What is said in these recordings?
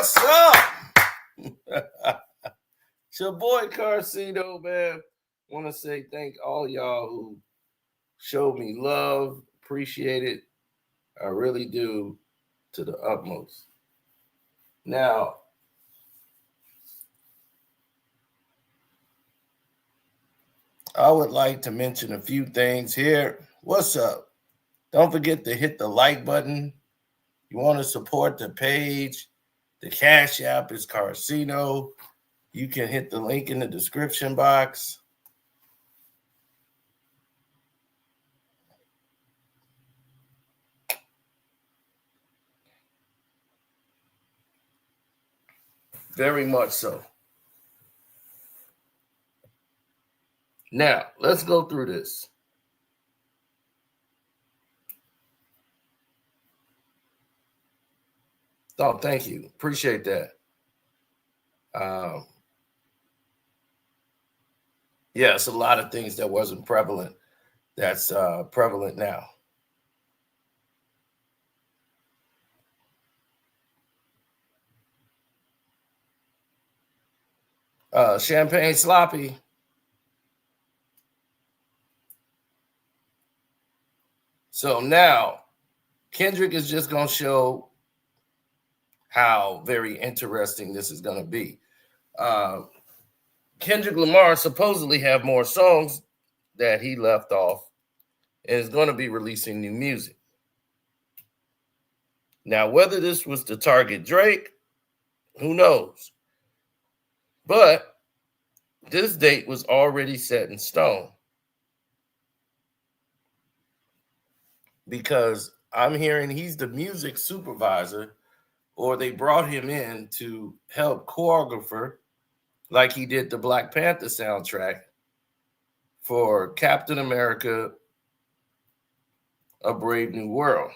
What's up? It's your boy Carcino, man. Want to say thank all y'all who showed me love. Appreciate it. I really do, to the utmost. Now, I would like to mention a few things here. What's up? Don't forget to hit the like button. You want to support the page. The Cash App is Carcino. You can hit the link in the description box. Very much so. Now, let's go through this. Oh, thank you. Appreciate that. Yeah, it's a lot of things that wasn't prevalent that's prevalent now. Champagne sloppy. So now Kendrick is just going to show how very interesting this is going to be. Kendrick Lamar supposedly have more songs that he left off and is going to be releasing new music. Now, whether this was to target Drake, who knows? But this date was already set in stone because I'm hearing he's the music supervisor, or they brought him in to help choreographer like he did the Black Panther soundtrack for Captain America, A Brave New World.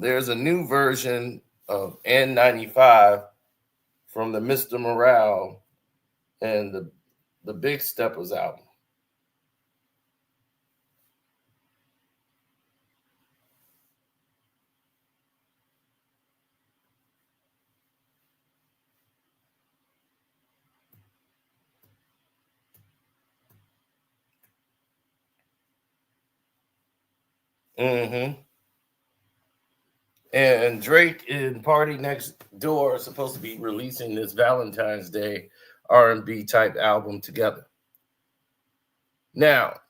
There's a new version of N95 from the Mr. Morale and the Big Steppers album. Mm-hmm. And Drake and Party Next Door are supposed to be releasing this Valentine's Day R&B type album together. Now,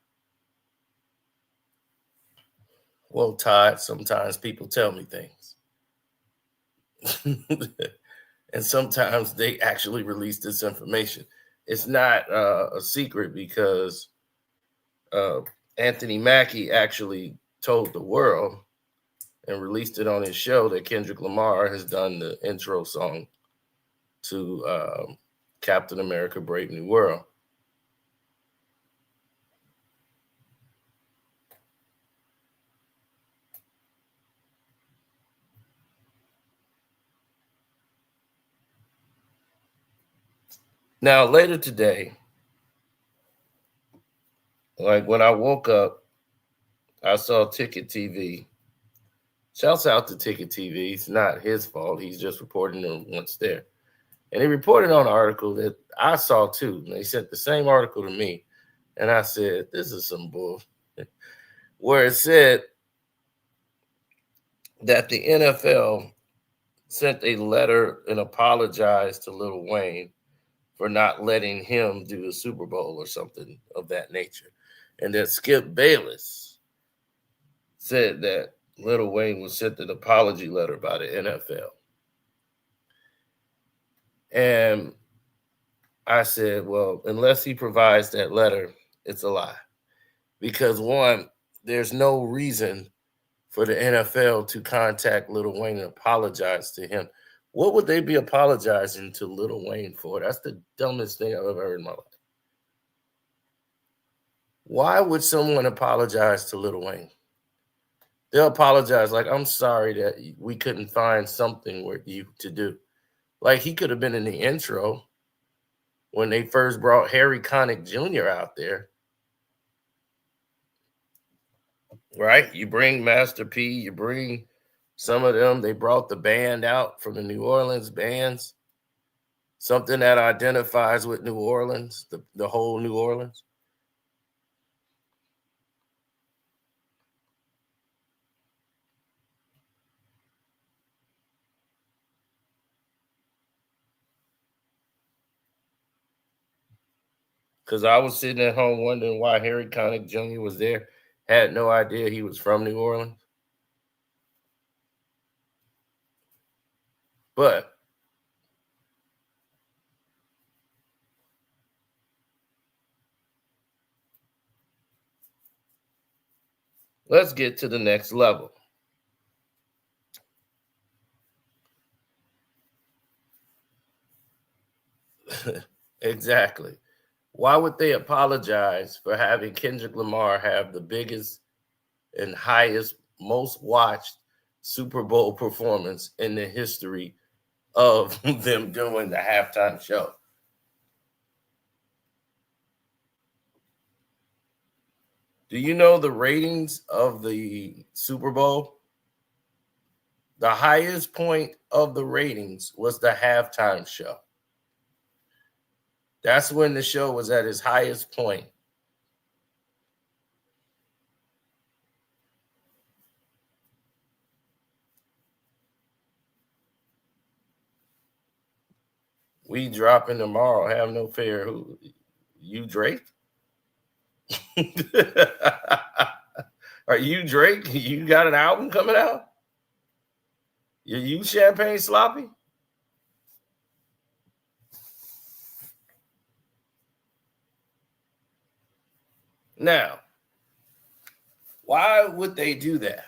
well, Todd, sometimes people tell me things. And sometimes they actually release this information. It's not a secret because Anthony Mackie actually told the world and released it on his show that Kendrick Lamar has done the intro song to Captain America, Brave New World. Now, later today, like when I woke up, I saw Ticket TV. Shouts out to Ticket TV. It's not his fault. He's just reporting on what's there. And he reported on an article that I saw too. And they sent the same article to me. And I said, this is some bull. Where it said that the NFL sent a letter and apologized to Lil Wayne for not letting him do the Super Bowl or something of that nature. And that Skip Bayless said that Lil Wayne was sent an apology letter by the NFL. And I said, well, unless he provides that letter, it's a lie. Because one, there's no reason for the NFL to contact Lil Wayne and apologize to him. What would they be apologizing to Lil Wayne for? That's the dumbest thing I've ever heard in my life. Why would someone apologize to Lil Wayne? They'll apologize like, I'm sorry that we couldn't find something with you to do. Like he could have been in the intro when they first brought Harry Connick Jr. out there. Right? You bring Master P, you bring Some of them, they brought the band out from the New Orleans bands, something that identifies with New Orleans, the whole New Orleans. Because I was sitting at home wondering why Harry Connick Jr. was there. Had no idea he was from New Orleans. But let's get to the next level. Exactly. Why would they apologize for having Kendrick Lamar have the biggest and highest, most watched Super Bowl performance in the history of them doing the halftime show? Do you know the ratings of the Super Bowl? The highest point of the ratings was the halftime show. That's when the show was at its highest point. We dropping tomorrow. Have no fear. Who you, Drake? Are you Drake? You got an album coming out? You Champagne Sloppy? Now, why would they do that?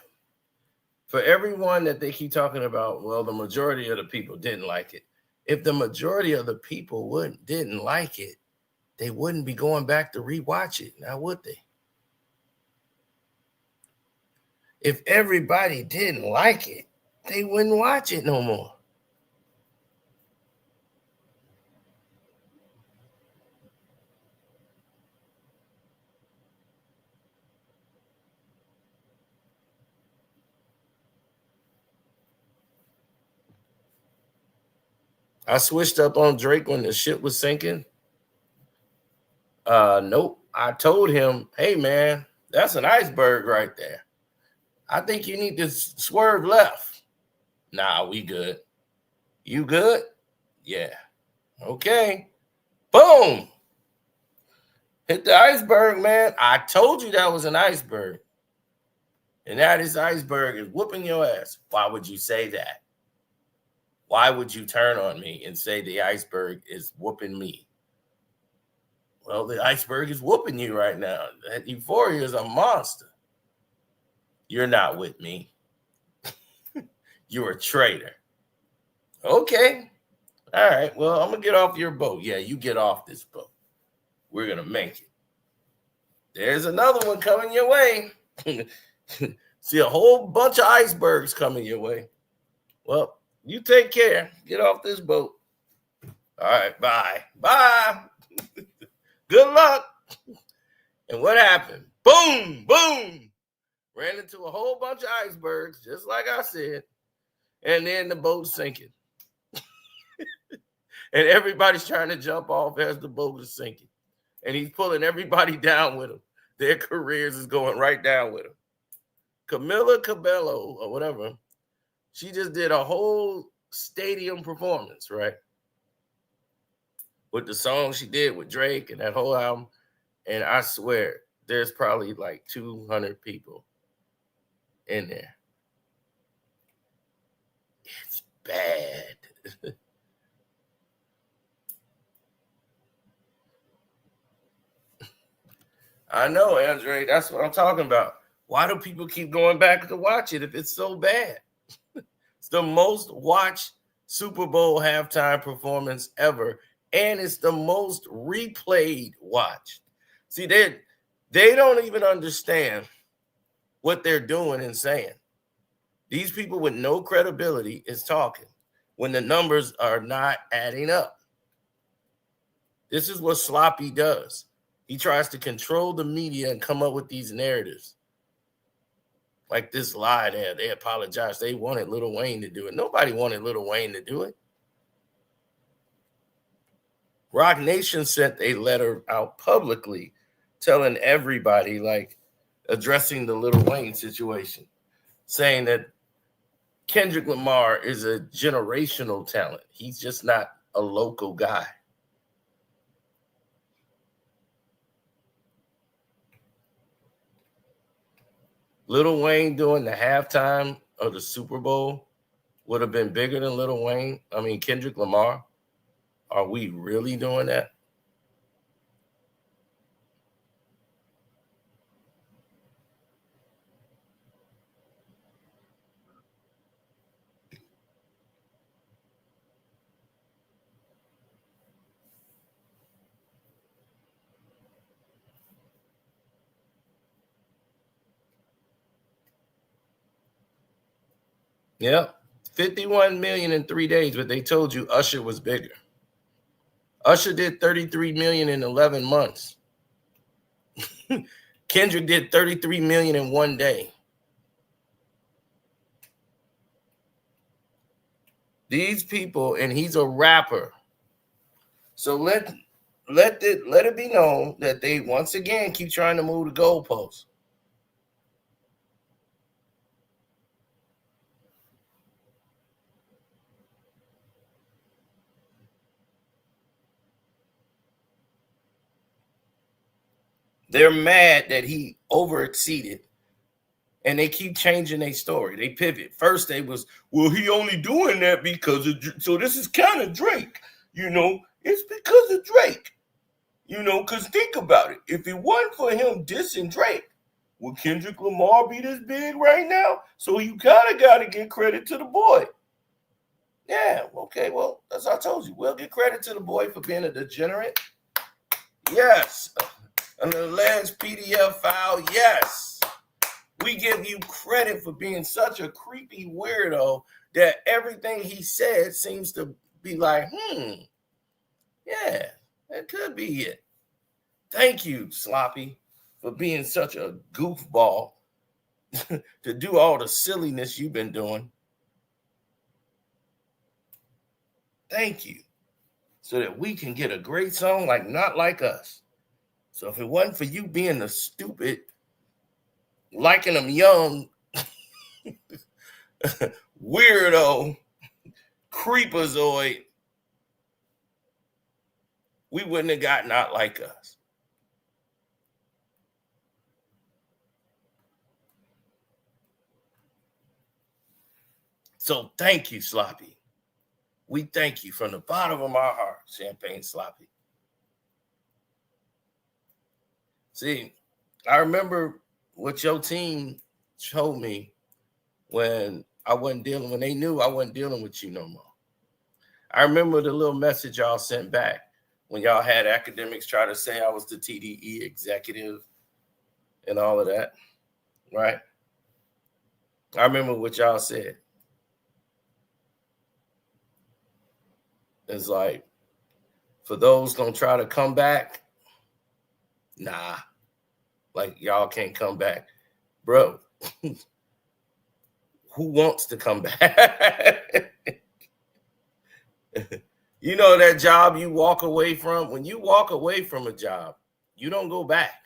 For everyone that they keep talking about, well, the majority of the people didn't like it. If the majority of the people didn't like it, they wouldn't be going back to rewatch it, now would they? If everybody didn't like it, they wouldn't watch it no more. I switched up on Drake when the ship was sinking. Nope. I told him, hey man, that's an iceberg right there. I think you need to swerve left. Nah, we good. You good? Yeah. Okay. Boom. Hit the iceberg, man. I told you that was an iceberg. And now this iceberg is whooping your ass. Why would you say that? Why would you turn on me and say the iceberg is whooping me? Well, the iceberg is whooping you right now. That Euphoria is a monster. You're not with me. You're a traitor. Okay. All right. Well, I'm going to get off your boat. Yeah, you get off this boat. We're going to make it. There's another one coming your way. See a whole bunch of icebergs coming your way. Well, you take care. Get off this boat. All right. Bye. Bye. Good luck. And what happened? Boom, boom. Ran into a whole bunch of icebergs, just like I said. And then the boat's sinking. And everybody's trying to jump off as the boat is sinking. And he's pulling everybody down with him. Their careers is going right down with him. Camila Cabello, or whatever, she just did a whole stadium performance, right? With the song she did with Drake and that whole album. And I swear, there's probably like 200 people in there. It's bad. I know, Andre. That's what I'm talking about. Why do people keep going back to watch it if it's so bad? It's the most watched Super Bowl halftime performance ever, and it's the most replayed watched. See, they don't even understand what they're doing and saying. These people with no credibility is talking when the numbers are not adding up. This is what Sloppy does. He tries to control the media and come up with these narratives. like this lie there. They apologized. They wanted Lil Wayne to do it. Nobody wanted Lil Wayne to do it. Rock Nation sent a letter out publicly telling everybody, like addressing the Lil Wayne situation, saying that Kendrick Lamar is a generational talent. He's just not a local guy. Lil Wayne doing the halftime of the Super Bowl would have been bigger than Kendrick Lamar. Are we really doing that? Yep. 51 million in 3 days, but they told you Usher was bigger. Usher did 33 million in 11 months. Kendrick did 33 million in 1 day. These people, and he's a rapper. So let it be known that they once again keep trying to move the goalposts. They're mad that he overexceeded, and they keep changing their story. They pivot. First, they was, well, he only doing that because of, so this is kind of Drake. It's because of Drake. Because think about it. If it wasn't for him dissing Drake, would Kendrick Lamar be this big right now? So you kind of got to give credit to the boy. Yeah, okay, well, as I told you, we'll give credit to the boy for being a degenerate. Yes. An alleged PDF file, yes. We give you credit for being such a creepy weirdo that everything he said seems to be like, yeah, that could be it. Thank you, Sloppy, for being such a goofball to do all the silliness you've been doing. Thank you. So that we can get a great song like Not Like Us. So if it wasn't for you being the stupid, liking them young, weirdo, creepazoid, we wouldn't have got Not Like Us. So thank you, Sloppy. We thank you from the bottom of our heart, Champagne Sloppy. See, I remember what your team told me when they knew I wasn't dealing with you no more. I remember the little message y'all sent back when y'all had academics try to say I was the TDE executive and all of that, right? I remember what y'all said. It's like, for those gonna try to come back, nah, like y'all can't come back. Bro, who wants to come back? You know that job you walk away from? When you walk away from a job, you don't go back.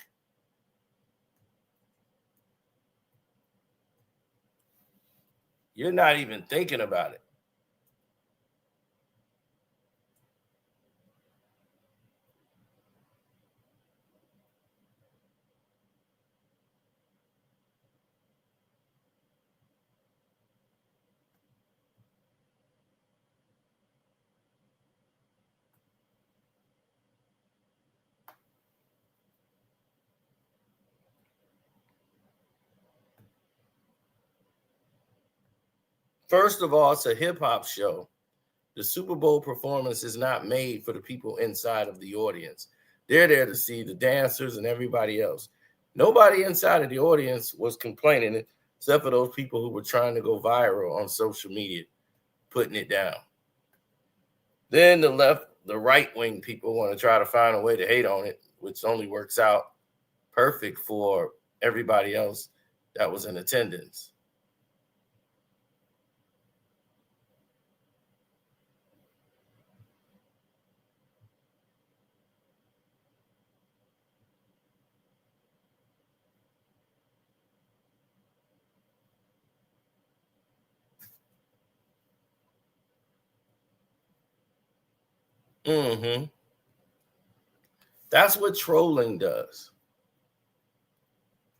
You're not even thinking about it. First of all, it's a hip hop show. The Super Bowl performance is not made for the people inside of the audience. They're there to see the dancers and everybody else. Nobody inside of the audience was complaining except for those people who were trying to go viral on social media, putting it down. Then the right-wing people want to try to find a way to hate on it, which only works out perfect for everybody else that was in attendance. Mm-hmm. That's what trolling does.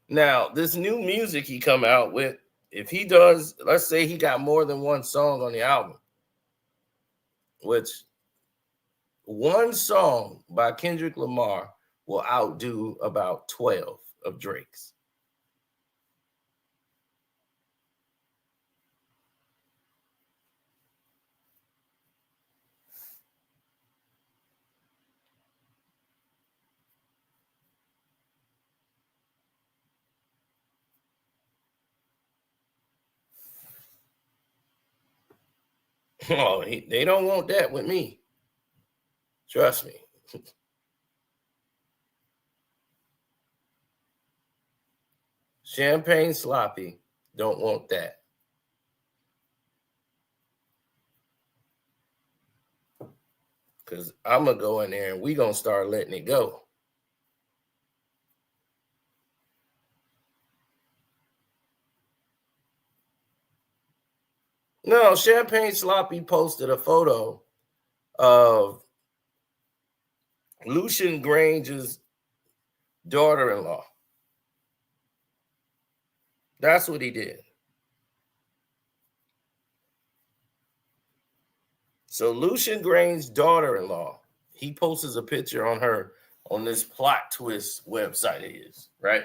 Now, this new music he come out with, if he does, let's say he got more than one song on the album, which one song by Kendrick Lamar will outdo about 12 of Drake's. Oh, they don't want that with me. Trust me. Champagne Sloppy don't want that. Because I'm going to go in there and we going to start letting it go. No, Champagne Sloppy posted a photo of Lucian Grange's daughter-in-law. That's what he did. So Lucian Grange's daughter-in-law, he posts a picture on her on this plot twist website of his, right?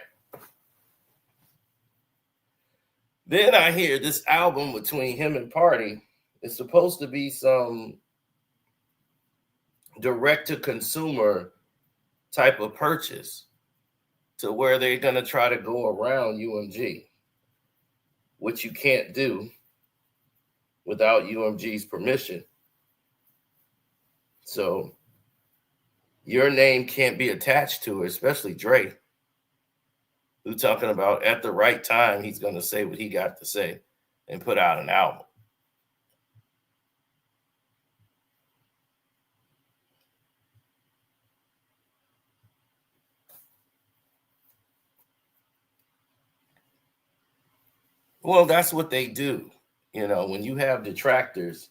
Then I hear this album between him and Party is supposed to be some direct-to-consumer type of purchase to where they're going to try to go around UMG, which you can't do without UMG's permission. So your name can't be attached to it, especially Drake, who's talking about at the right time, he's going to say what he got to say and put out an album. Well, that's what they do. You know, when you have detractors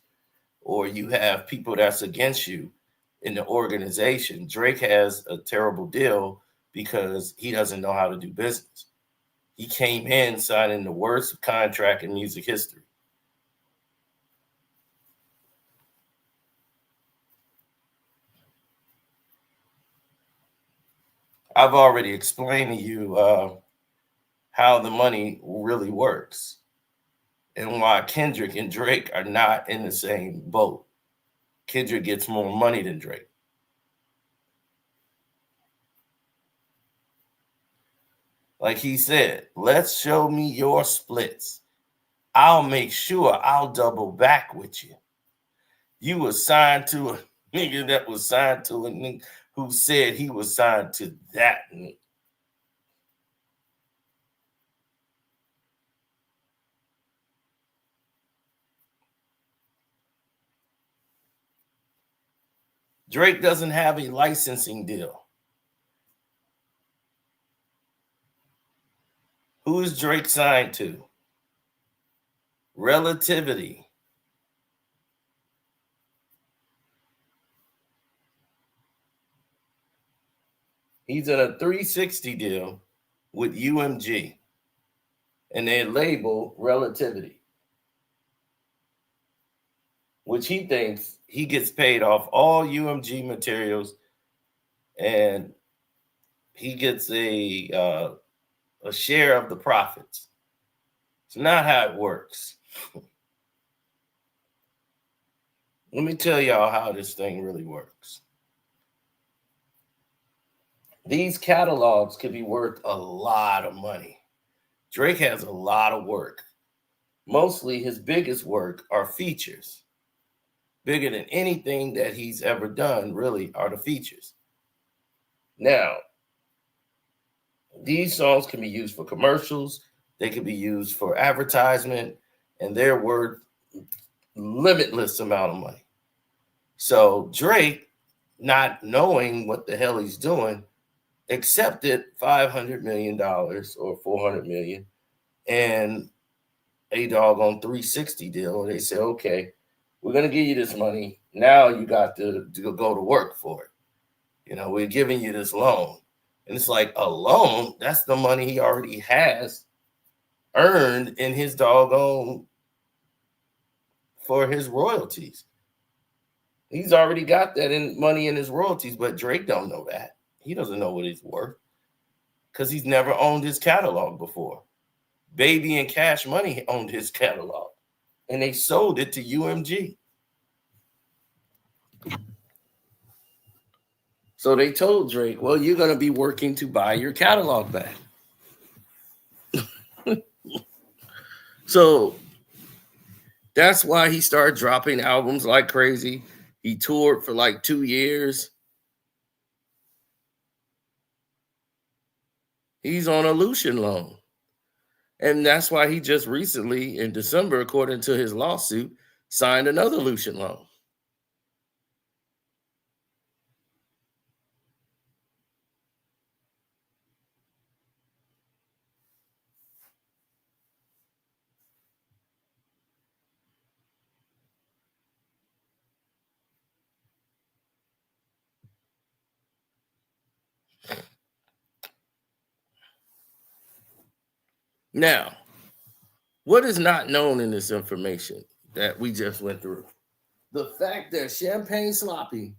or you have people that's against you in the organization, Drake has a terrible deal because he doesn't know how to do business. He came in signing the worst contract in music history. I've already explained to you how the money really works and why Kendrick and Drake are not in the same boat. Kendrick gets more money than Drake. Like he said, let's show me your splits. I'll make sure I'll double back with you. You were signed to a nigga that was signed to a nigga who said he was signed to that nigga. Drake doesn't have a licensing deal. Who is Drake signed to? Relativity. He's in a 360 deal with UMG and their label Relativity, which he thinks he gets paid off all UMG materials and he gets a share of the profits. It's not how it works. Let me tell y'all how this thing really works. These catalogs could be worth a lot of money. Drake has a lot of work. Mostly his biggest work are features. Bigger than anything that he's ever done, really, are the features. Now, these songs can be used for commercials. They could be used for advertisement, and they're worth limitless amount of money. So Drake, not knowing what the hell he's doing, accepted $500 million or 400 million and a doggone 360 deal. They said, okay, we're going to give you this money. Now you got to go to work for it. You know, we're giving you this loan. And it's like a loan, that's the money he already has earned in his doggone for his royalties. He's already got that in money in his royalties, but Drake don't know that. He doesn't know what it's worth because he's never owned his catalog before. Baby and Cash Money owned his catalog, and they sold it to UMG. So they told Drake, well, you're going to be working to buy your catalog back. So that's why he started dropping albums like crazy. He toured for like 2 years. He's on a Lucian loan. And that's why he just recently, in December, according to his lawsuit, signed another Lucian loan. Now, what is not known in this information that we just went through? The fact that Champagne Sloppy,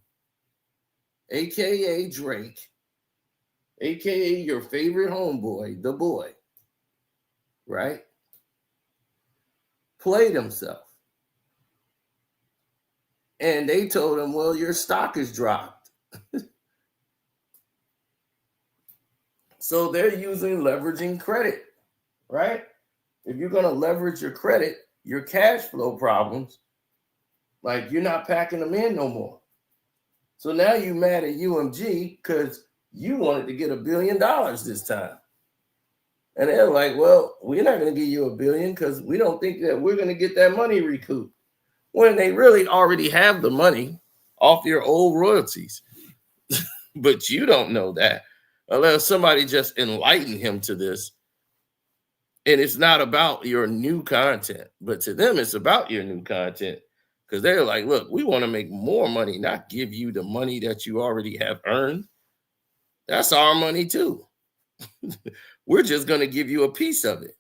a.k.a. Drake, a.k.a. your favorite homeboy, the boy, right, played himself. And they told him, well, your stock is dropped. So they're using leveraging credit, right? If you're going to leverage your credit, your cash flow problems, like you're not packing them in no more. So now you're mad at UMG because you wanted to get $1 billion this time. And they're like, well, we're not going to give you $1 billion because we don't think that we're going to get that money recouped. When they really already have the money off your old royalties. But you don't know that unless somebody just enlightened him to this. And it's not about your new content, but to them, it's about your new content because they're like, look, we want to make more money, not give you the money that you already have earned. That's our money too. We're just going to give you a piece of it.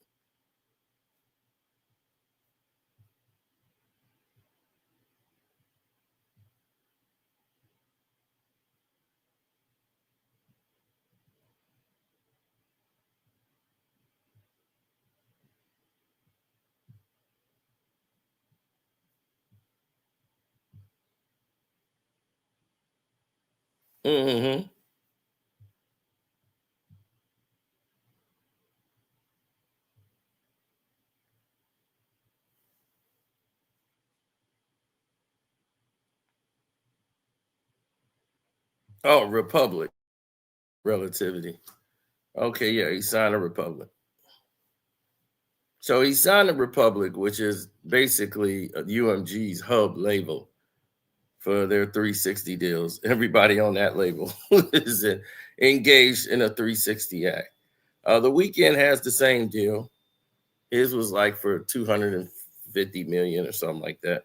Mm-hmm. Oh, Republic. Relativity. Okay, yeah, he signed a Republic. So he signed a Republic, which is basically UMG's hub label for their 360 deals. Everybody on that label is engaged in a 360 act. The Weeknd has the same deal. His was like for 250 million or something like that.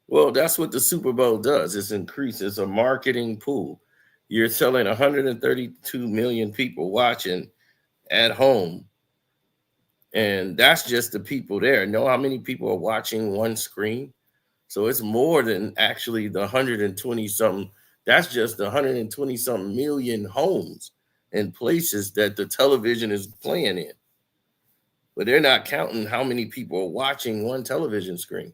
Well, that's what the Super Bowl does. It's increases a marketing pool. You're selling 132 million people watching at home. And that's just the people there. Know how many people are watching one screen? So it's more than actually the 120 something. That's just the 120 something million homes and places that the television is playing in. But they're not counting how many people are watching one television screen.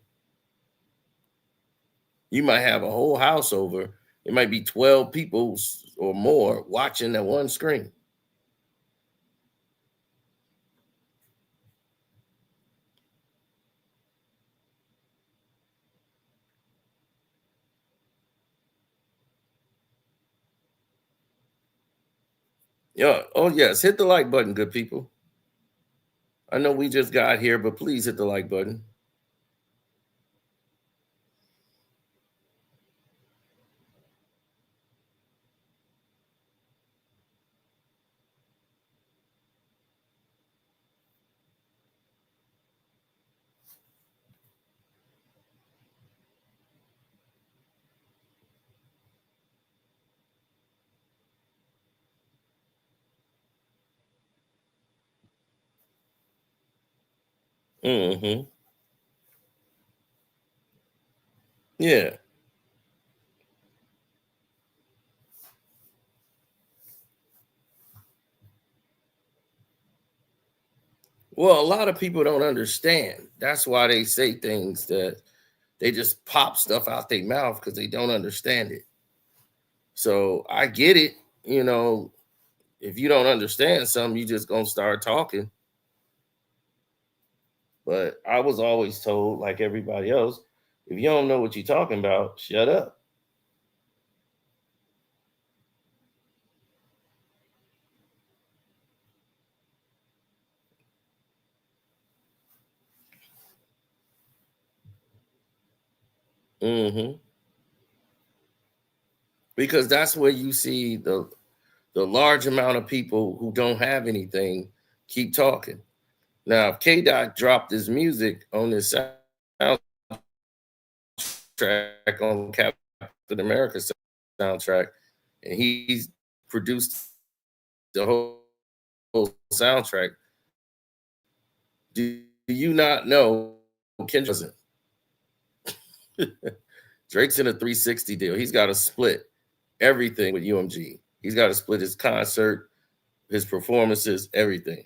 You might have a whole house over. It might be 12 people or more watching that one screen. Yeah. Oh yes, hit the like button, good people. I know we just got here, but please hit the like button. Hmm. Yeah. Well, a lot of people don't understand. That's why they say things that they just pop stuff out their mouth because they don't understand it. So I get it. You know, if you don't understand something, you just gonna start talking. But I was always told, like everybody else, if you don't know what you're talking about, shut up. Hmm. Because that's where you see the large amount of people who don't have anything keep talking. Now, if K Dot dropped his music on his soundtrack on Captain America soundtrack, and he's produced the whole soundtrack, do you not know Kendrick doesn't? Drake's in a 360 deal. He's got to split everything with UMG. He's got to split his concert, his performances, everything.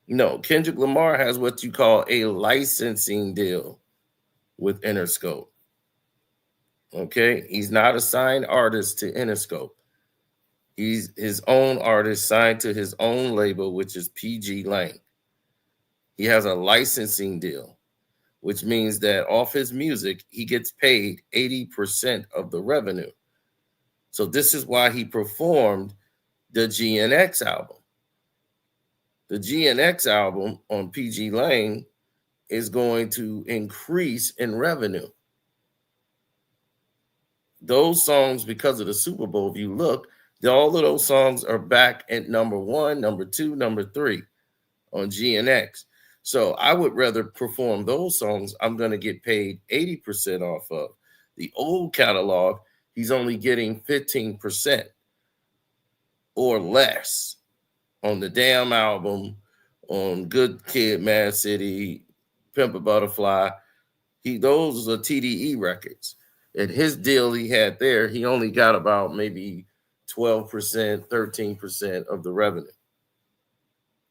No, Kendrick Lamar has what you call a licensing deal with Interscope. Okay, he's not a signed artist to Interscope. He's his own artist signed to his own label, which is PG Lane. He has a licensing deal, which means that off his music, he gets paid 80% of the revenue. So this is why he performed the GNX album. The GNX album on PG Lane is going to increase in revenue. Those songs, because of the Super Bowl, if you look, all of those songs are back at number one, number two, number three on GNX. So I would rather perform those songs. I'm going to get paid 80% off of. The old catalog, he's only getting 15% or less on the Damn album, on Good Kid, Mad City, Pimp a Butterfly. Those are TDE records. At his deal he had there, he only got about maybe 12%, 13% of the revenue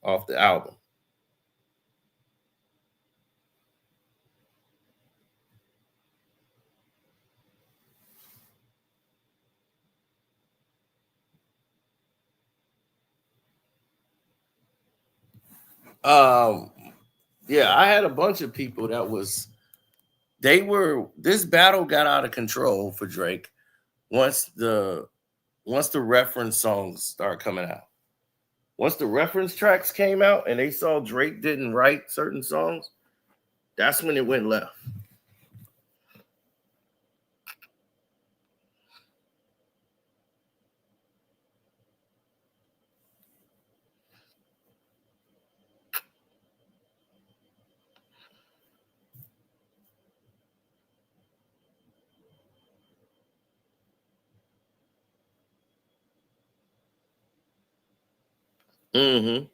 off the album. Um, yeah, I had a bunch of people that was this battle got out of control for Drake once the reference songs start coming out. Once the reference tracks came out and they saw Drake didn't write certain songs, that's when it went left. Hmm.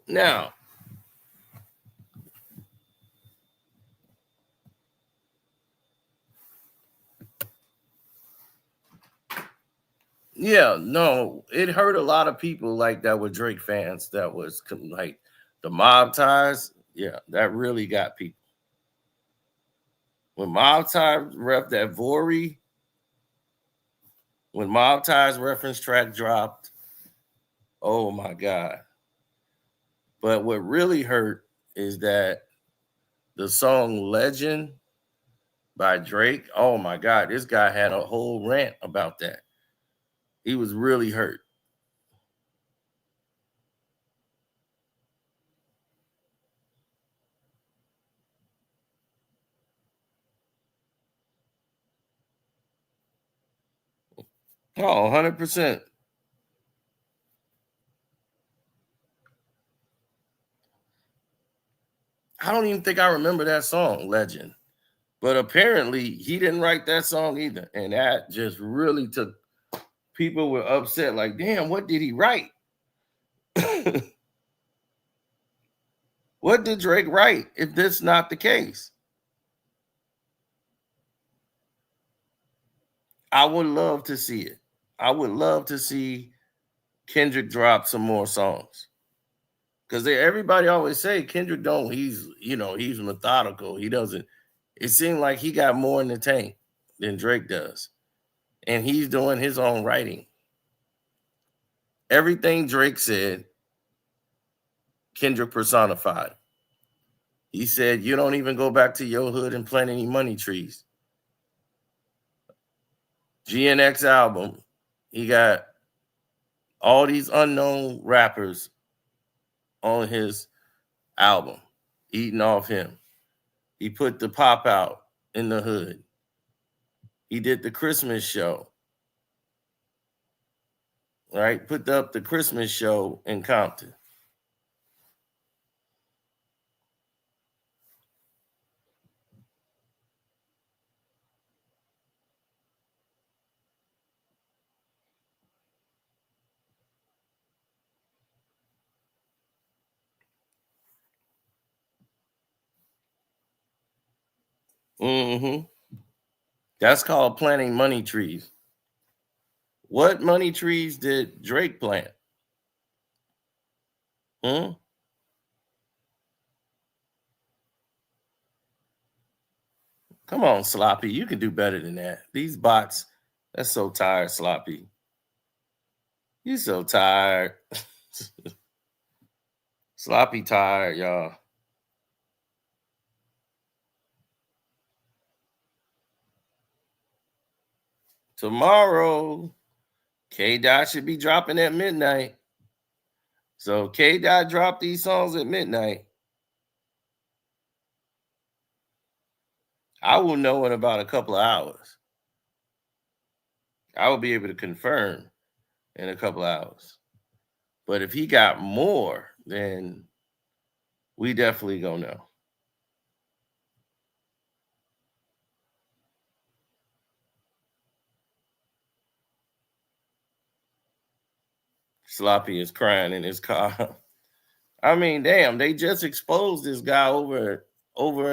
Now, yeah, no, it hurt a lot of people like that were Drake fans that was like the mob ties. Yeah, that really got people. When mob ties rep that Vori, When Mob Tie's reference track dropped, oh my God. But what really hurt is that the song Legend by Drake, oh my God, this guy had a whole rant about that. He was really hurt. Oh, 100%. I don't even think I remember that song, Legend. But apparently he didn't write that song either. And that just really took people were upset, like, damn, what did he write? What did Drake write if this not the case? I would love to see it. I would love to see Kendrick drop some more songs. Because everybody always say Kendrick don't, he's methodical. He doesn't, it seemed like he got more in the tank than Drake does. And he's doing his own writing. Everything Drake said, Kendrick personified. He said, you don't even go back to your hood and plant any money trees. GNX album, he got all these unknown rappers on his album, eating off him. He put the pop out in the hood. He did the Christmas show, right? Put up the Christmas show in Compton. Mm-hmm. That's called planting money trees. What money trees did Drake plant? Hmm? Come on, Sloppy. You can do better than that. These bots, that's so tired, Sloppy. You so tired. Sloppy tired, y'all. Tomorrow, K Dot should be dropping at midnight. So K Dot dropped these songs at midnight. I will know in about a couple of hours. I will be able to confirm in a couple of hours. But if he got more, then we definitely gonna know. Sloppy is crying in his car. I mean, damn, they just exposed this guy over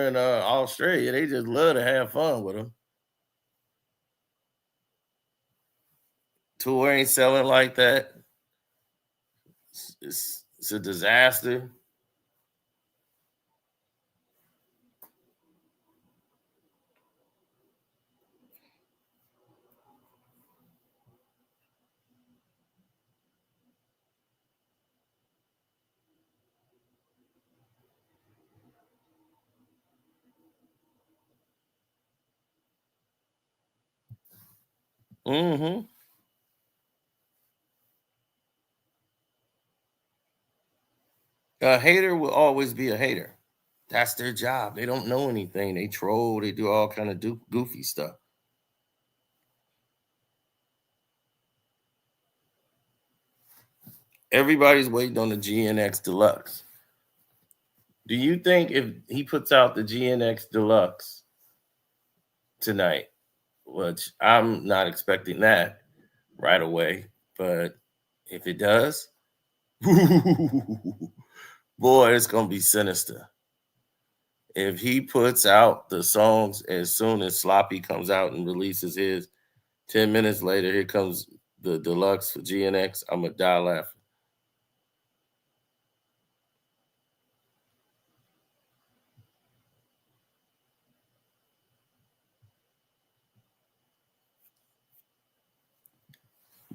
in Australia. They just love to have fun with him. Tour ain't selling like that. It's a disaster. Mm-hmm. A hater will always be a hater. That's their job. They don't know anything. They troll. They do all kind of goofy stuff. Everybody's waiting on the GNX Deluxe. Do you think if he puts out the GNX Deluxe tonight, which I'm not expecting that right away, but if it does, boy, it's gonna be sinister. If he puts out the songs as soon as Sloppy comes out and releases his, 10 minutes later, here comes the deluxe for GNX, I'm gonna die laughing.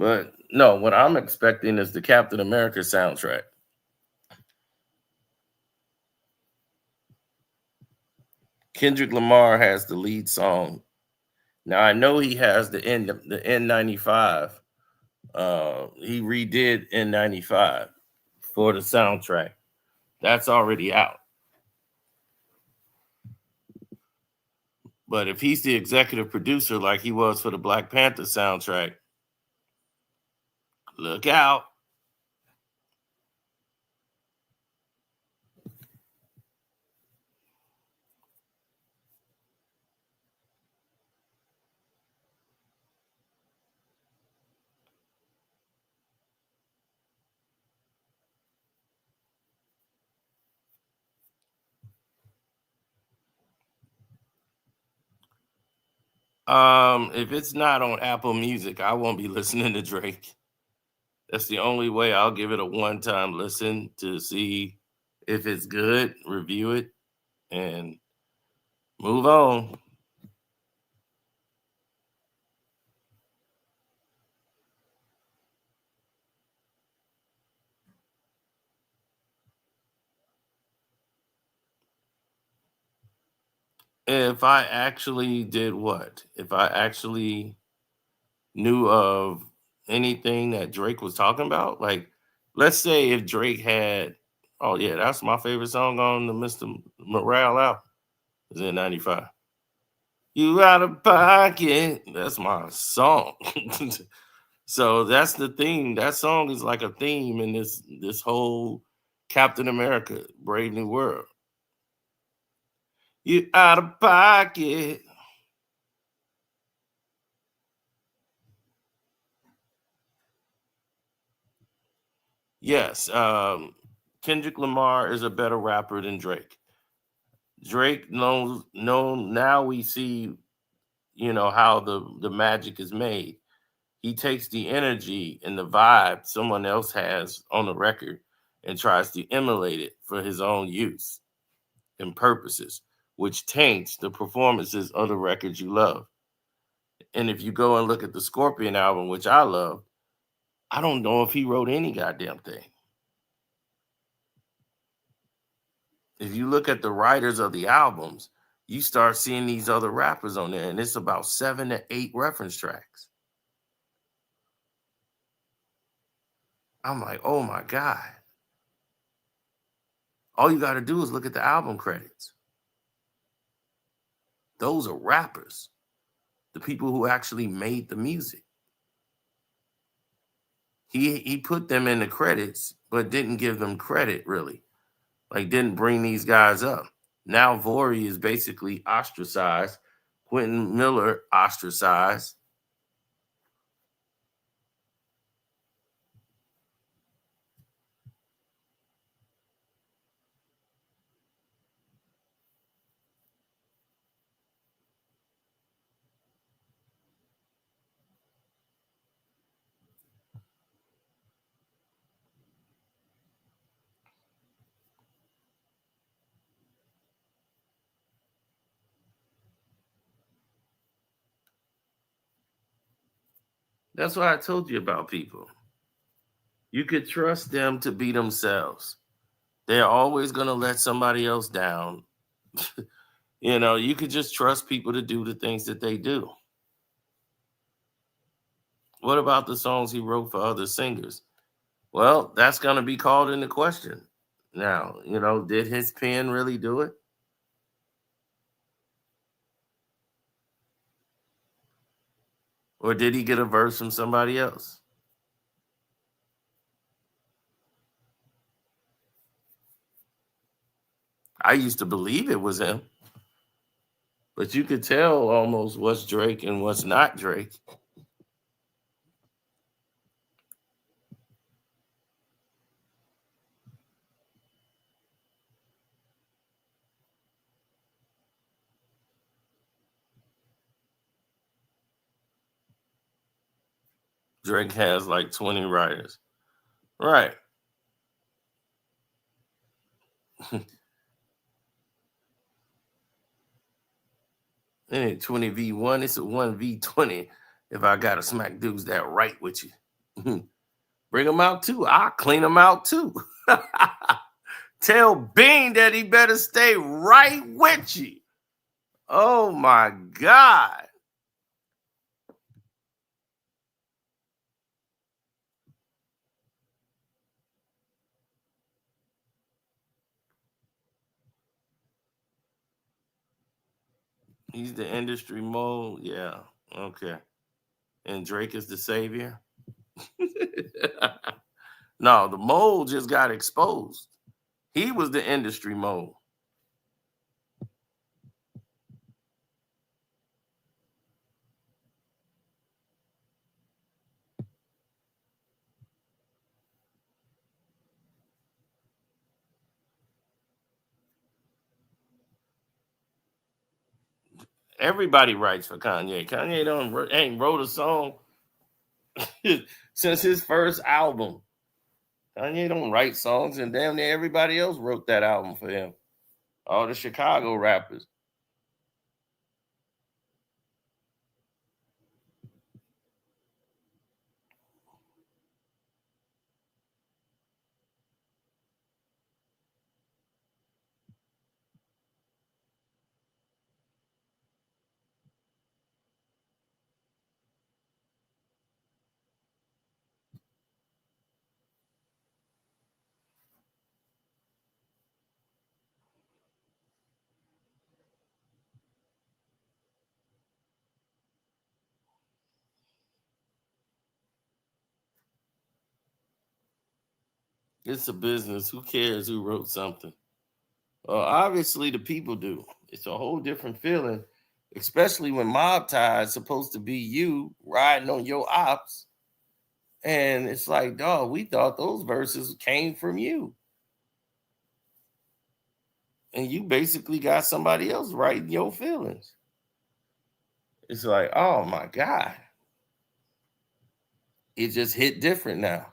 But no, what I'm expecting is the Captain America soundtrack. Kendrick Lamar has the lead song. Now I know he has the N95. He redid N95 for the soundtrack. That's already out. But if he's the executive producer like he was for the Black Panther soundtrack, look out. If it's not on Apple Music, I won't be listening to Drake. That's the only way. I'll give it a one-time listen to see if it's good, review it, and move on. If I actually did what? If I actually knew of anything that Drake was talking about, like let's say if Drake had, oh yeah, that's my favorite song on the Mr. Morale album. Is in '95. You out of pocket. That's my song. So that's the theme. That song is like a theme in this whole Captain America, Brave New World. You out of pocket. Yes, Kendrick Lamar is a better rapper than Drake. Drake knows now we see, how the magic is made. He takes the energy and the vibe someone else has on the record and tries to emulate it for his own use and purposes, which taints the performances of the records you love. And if you go and look at the Scorpion album, which I love, I don't know if he wrote any goddamn thing. If you look at the writers of the albums, you start seeing these other rappers on there, and it's about 7 to 8 reference tracks. I'm like, oh my God. All you got to do is look at the album credits. Those are rappers, the people who actually made the music. He put them in the credits, but didn't give them credit really. Like didn't bring these guys up. Now Vori is basically ostracized. Quentin Miller ostracized. That's what I told you about people. You could trust them to be themselves. They're always going to let somebody else down. You could just trust people to do the things that they do. What about the songs he wrote for other singers? Well, that's going to be called into question. Now, did his pen really do it? Or did he get a verse from somebody else? I used to believe it was him, but you could tell almost what's Drake and what's not Drake. Drake has like 20 writers. Right. It ain't 20v1, it's a 1v20 if I gotta smack dudes that right with you. Bring him out too. I'll clean him out too. Tell Bean that he better stay right with you. Oh my God. He's the industry mole. Yeah. Okay. And Drake is the savior. No, the mole just got exposed. He was the industry mole. Everybody writes for Kanye. Kanye ain't wrote a song since his first album. Kanye don't write songs, and damn near everybody else wrote that album for him. All the Chicago rappers. It's a business. Who cares who wrote something? Obviously, the people do. It's a whole different feeling, especially when Mob Tie is supposed to be you riding on your ops. And it's like, dog, we thought those verses came from you. And you basically got somebody else writing your feelings. It's like, oh my God. It just hit different now.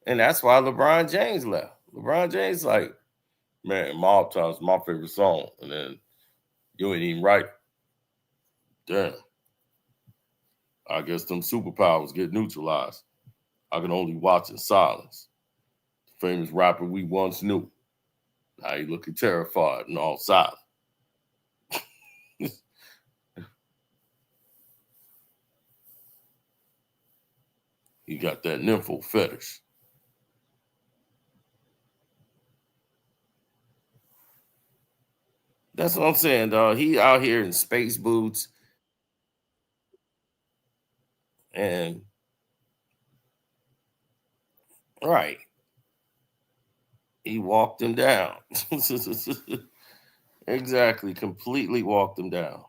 And that's why LeBron James left. LeBron James like, man, Mob Tie is my favorite song. And then you ain't even right. Damn. I guess them superpowers get neutralized. I can only watch in silence. The famous rapper we once knew. Now he looking terrified and all silent. He got that nympho fetish. That's what I'm saying, dog. He out here in space boots and right. He walked him down. Exactly. Completely walked him down.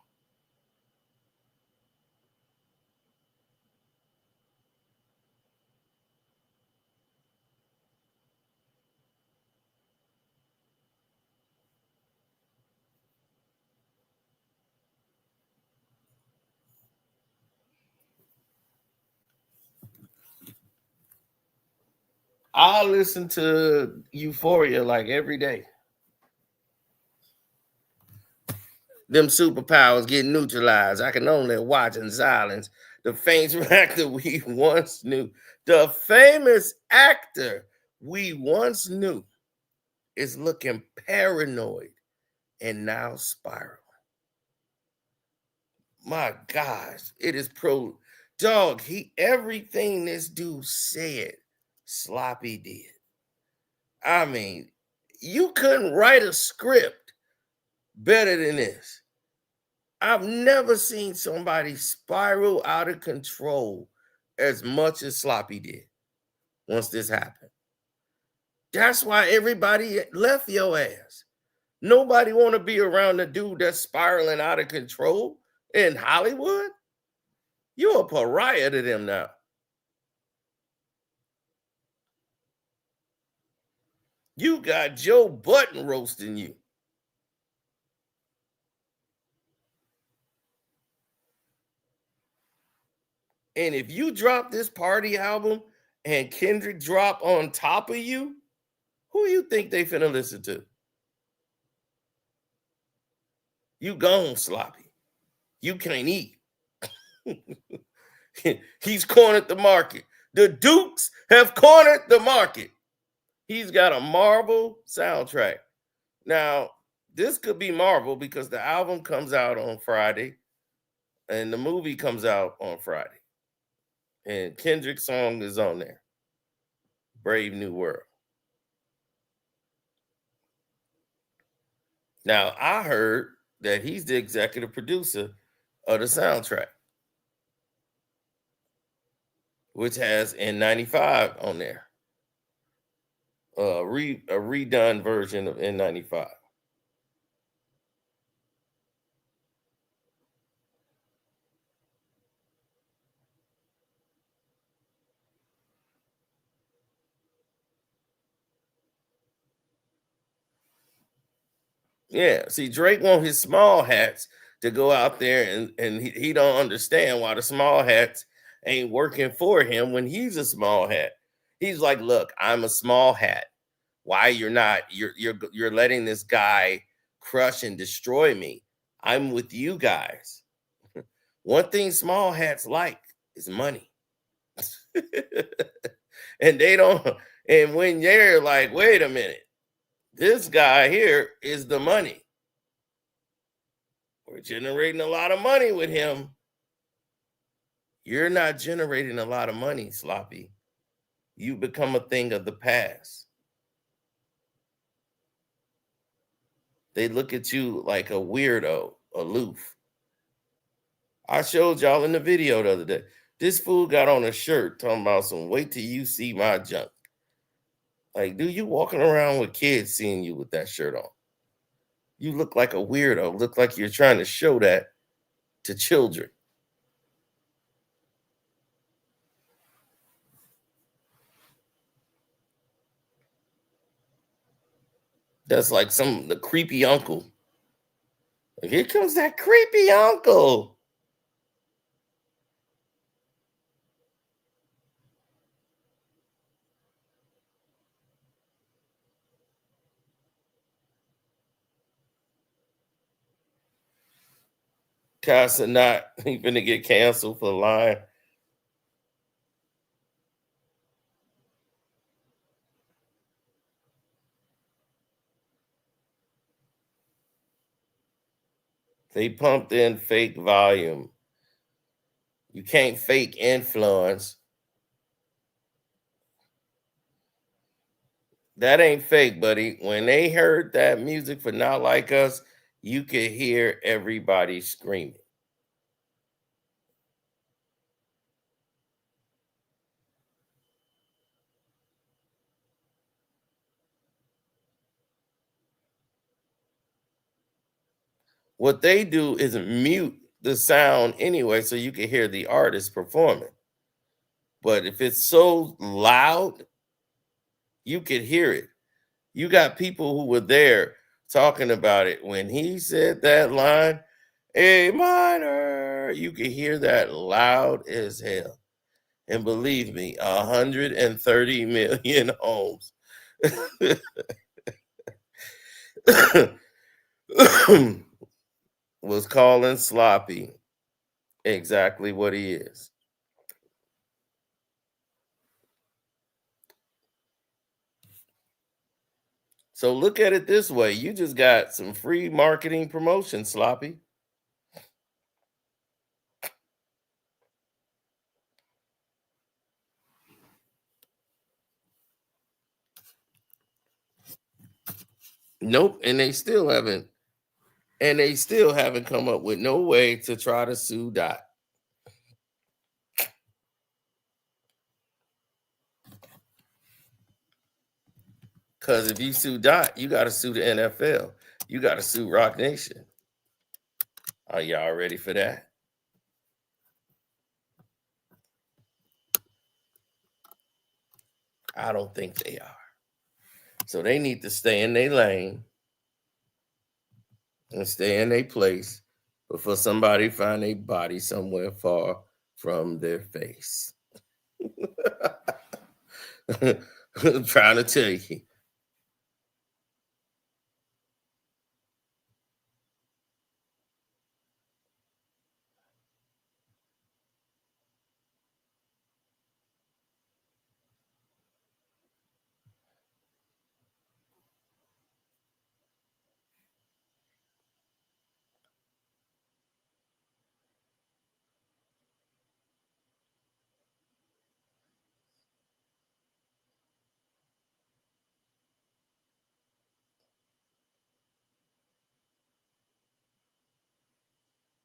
I listen to Euphoria like every day. Them superpowers get neutralized. I can only watch in silence. The famous actor we once knew. The famous actor we once knew is looking paranoid and now spiraling. My gosh, it is pro dog. Everything this dude said, Sloppy did. I mean, you couldn't write a script better than this. I've never seen somebody spiral out of control as much as Sloppy did once this happened. That's why everybody left your ass. Nobody want to be around the dude that's spiraling out of control in Hollywood. You're a pariah to them now. You got Joe Budden roasting you. And if you drop this party album and Kendrick drop on top of you, who you think they finna listen to? You gone, Sloppy. You can't eat. He's cornered the market. The Dukes have cornered the market. He's got a Marvel soundtrack. Now, this could be Marvel because the album comes out on Friday and the movie comes out on Friday. And Kendrick's song is on there. Brave New World. Now, I heard that he's the executive producer of the soundtrack, which has N95 on there. A redone version of N95. Yeah, see, Drake want his small hats to go out there and he don't understand why the small hats ain't working for him when he's a small hat. He's like, look, I'm a small hat. Why you're not? You're letting this guy crush and destroy me. I'm with you guys. One thing small hats like is money. And they don't, and when you're like, wait a minute, this guy here is the money. We're generating a lot of money with him. You're not generating a lot of money, Sloppy. You become a thing of the past. They look at you like a weirdo, aloof. I showed y'all in the video the other day. This fool got on a shirt talking about some wait till you see my junk. Like, dude, you walking around with kids seeing you with that shirt on. You look like a weirdo. Look like you're trying to show that to children. That's like the creepy uncle. Like, here comes that creepy uncle. Casa not he finna get canceled for lying. They pumped in fake volume. You can't fake influence. That ain't fake, buddy. When they heard that music for Not Like Us, you could hear everybody screaming. What they do is mute the sound anyway so you can hear the artist performing. But if it's so loud, you could hear it. You got people who were there talking about it when he said that line, A minor. You could hear that loud as hell. And believe me, 130 million homes was calling Sloppy exactly what he is. So look at it this way. You just got some free marketing promotion, Sloppy. Nope. And they still haven't come up with no way to try to sue Dot. Because if you sue Dot, you got to sue the NFL. You got to sue Rock Nation. Are y'all ready for that? I don't think they are. So they need to stay in their lane and stay in their place before somebody find a body somewhere far from their face. I'm trying to tell you.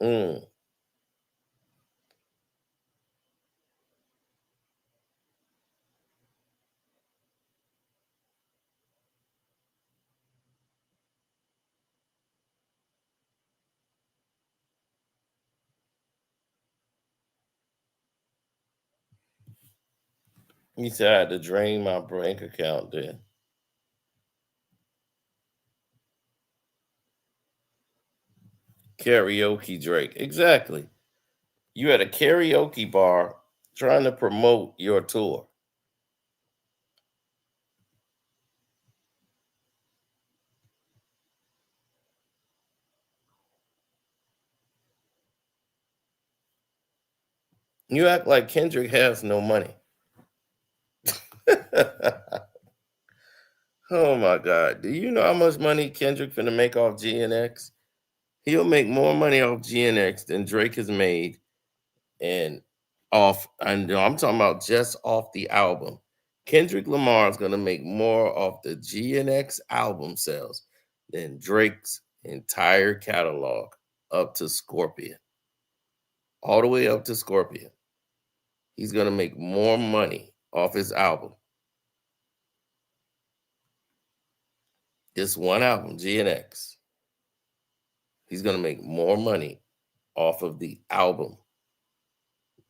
Mm. He said I had to drain my bank account then. Karaoke Drake. Exactly. You at a karaoke bar trying to promote your tour. You act like Kendrick has no money. Oh my God. Do you know how much money Kendrick finna make off GNX? He'll make more money off GNX than Drake has made and off, and I'm talking about just off the album. Kendrick Lamar is gonna make more off the GNX album sales than Drake's entire catalog up to Scorpion. All the way up to Scorpion. He's gonna make more money off his album. This one album, GNX. He's gonna make more money off of the album,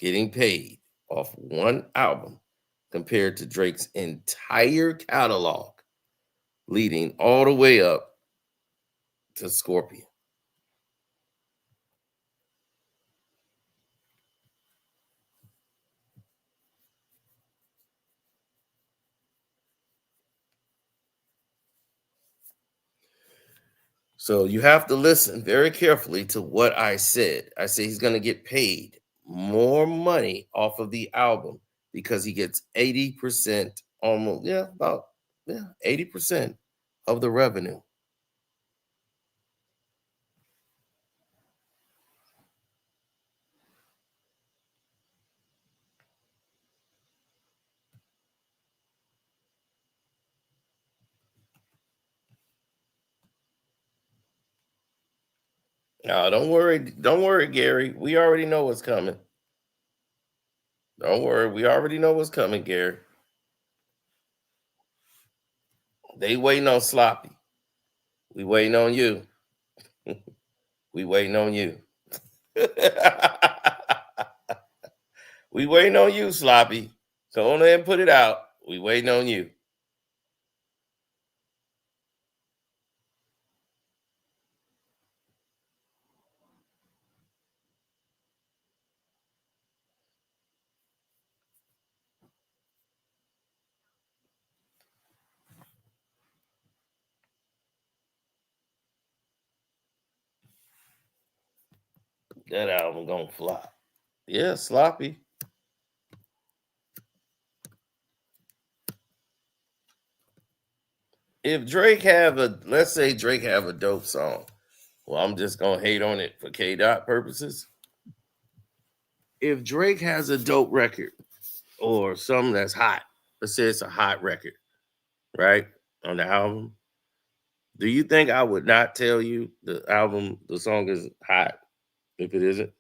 getting paid off one album compared to Drake's entire catalog, leading all the way up to Scorpion. So you have to listen very carefully to what I said. I say he's going to get paid more money off of the album because he gets 80%, almost, yeah, about, yeah, 80% of the revenue. No, don't worry. Don't worry, Gary. We already know what's coming. Don't worry. We already know what's coming, Gary. They waiting on Sloppy. We waiting on you. We waiting on you. We waiting on you, Sloppy. Go on ahead and put it out. We waiting on you. That album gonna flop. Yeah, Sloppy. If Drake have a, let's say Drake have a dope song. Well, I'm just gonna hate on it for K dot purposes. If Drake has a dope record or something that's hot, let's say it's a hot record, right? On the album. Do you think I would not tell you the album, the song is hot if it isn't?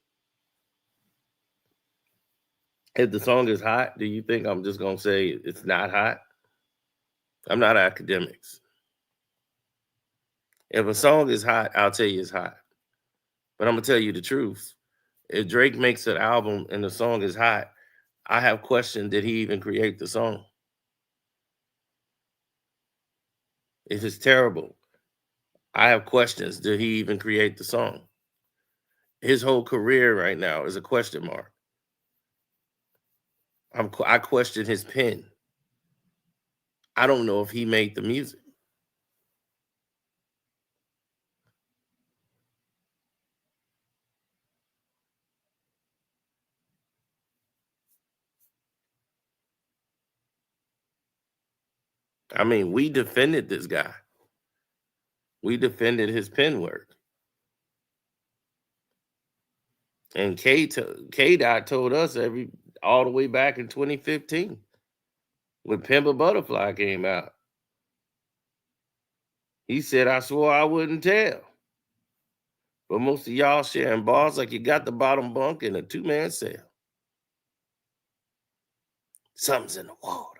If the song is hot, do you think I'm just gonna say it's not hot? I'm not academics. If a song is hot, I'll tell you it's hot. But I'm gonna tell you the truth. If Drake makes an album and the song is hot, I have questioned, did he even create the song? If it's terrible, I have questions. Did he even create the song? His whole career right now is a question mark. I question his pen. I don't know if he made the music. I mean, we defended this guy. We defended his pen work. And K Dot told us all the way back in 2015 when Pimp a Butterfly came out. He said, I swore I wouldn't tell. But most of y'all sharing bars like you got the bottom bunk in a two-man cell. Something's in the water.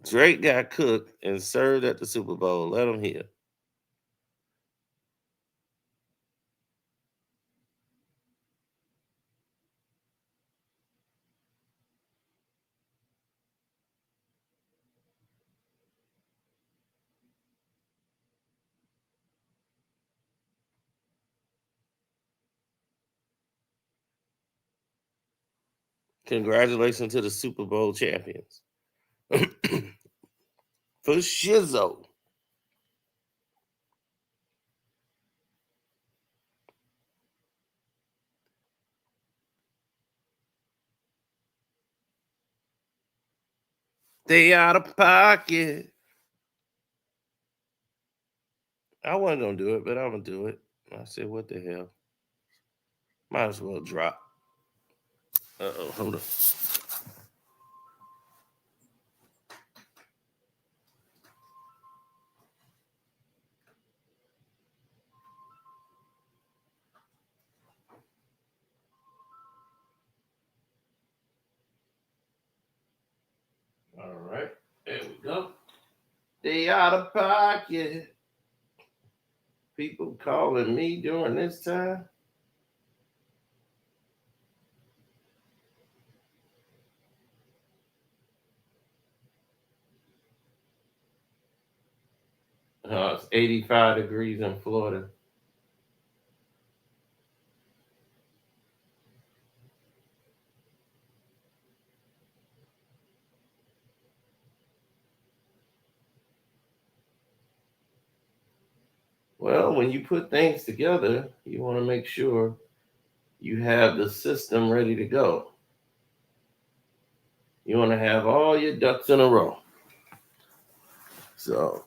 Drake got cooked and served at the Super Bowl. Let him hear. Congratulations to the Super Bowl champions. For Shizzo. They out of pocket. I wasn't gonna do it, but I'm gonna do it. I said, what the hell? Might as well drop. Uh-oh, hold on. All right, there we go. They out of pocket. People calling me during this time. It's 85 degrees in Florida. Well, when you put things together, you want to make sure you have the system ready to go. You want to have all your ducks in a row. So,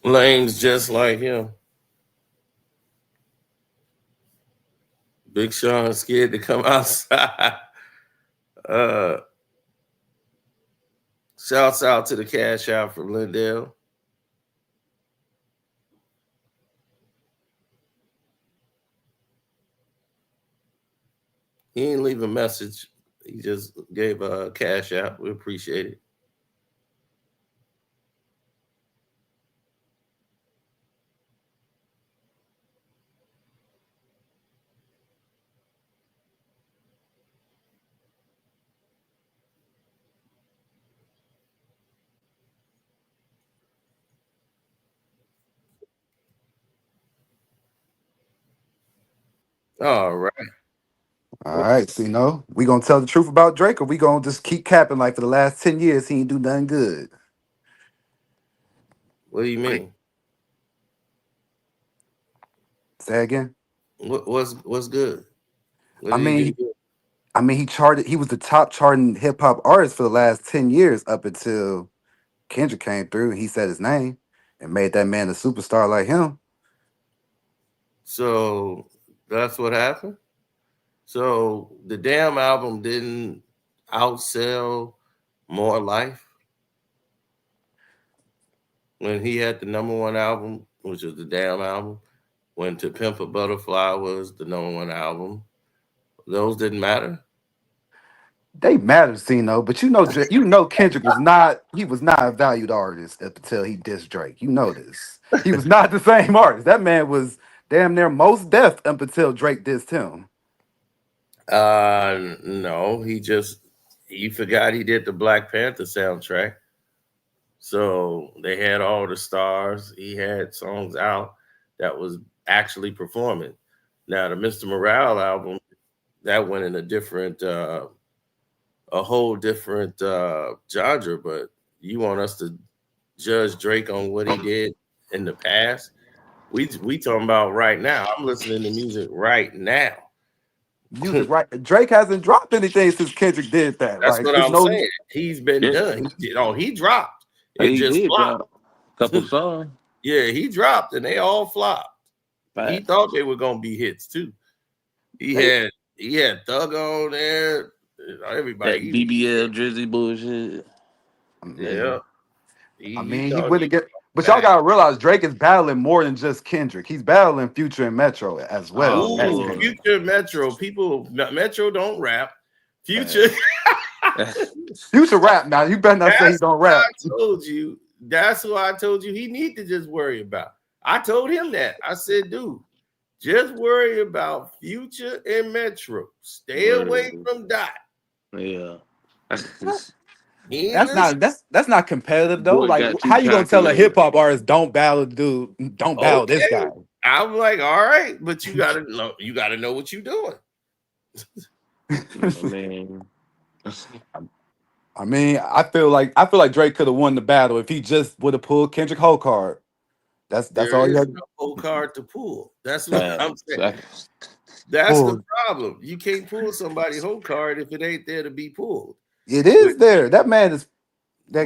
Lane's just like him. Big Sean scared to come outside. uh, Shouts out to the cash out from Lindell. He didn't leave a message. He just gave a cash out. We appreciate it. All right. All right, so we gonna tell the truth about Drake, or we gonna just keep capping like for the last 10 years he ain't do nothing good. What do you mean? Say again. What's good? What I did he mean, do he, good? I mean, he charted. He was the top charting hip hop artist for the last 10 years up until Kendrick came through and he said his name and made that man a superstar like him. So that's what happened. So the damn album didn't outsell More Life, when he had the #1 album, which was the damn album, when To Pimp a Butterfly was the #1 album, those didn't matter. They matter, Cino, but Kendrick was not. He was not a valued artist up until he dissed Drake. You know this. He was not the same artist. That man was damn near most deaf up until Drake dissed him. No, he forgot he did the Black Panther soundtrack. So they had all the stars. He had songs out that was actually performing. Now the Mr. Morale album, that went in a whole different genre. But you want us to judge Drake on what he did in the past? We talking about right now. I'm listening to music right now. Right? Drake hasn't dropped anything since Kendrick did that. That's what I'm saying. He's been done. He dropped. It just flopped. Couple songs. Yeah, he dropped and they all flopped. Right. He thought they were gonna be hits too. He had Thug on there. Everybody. That BBL Drizzy bullshit. Yeah. He wouldn't get. But y'all gotta realize Drake is battling more than just Kendrick. He's battling Future and Metro as well. Future and Metro. Metro don't rap. Future. Future rap now. You better not say he don't rap. I told you. That's what I told you he need to just worry about. I told him that. I said, dude, just worry about Future and Metro. Stay away from Dot. Yeah. That's not competitive though. Like, how you gonna tell a hip hop artist don't battle this guy? I'm like, all right, but you gotta know what you're doing. I mean, I feel like Drake could have won the battle if he just would have pulled Kendrick whole card. That's all you had. No whole card to pull. That's what I'm saying. That's the problem. You can't pull somebody's whole card if it ain't there to be pulled. It is there. That man's a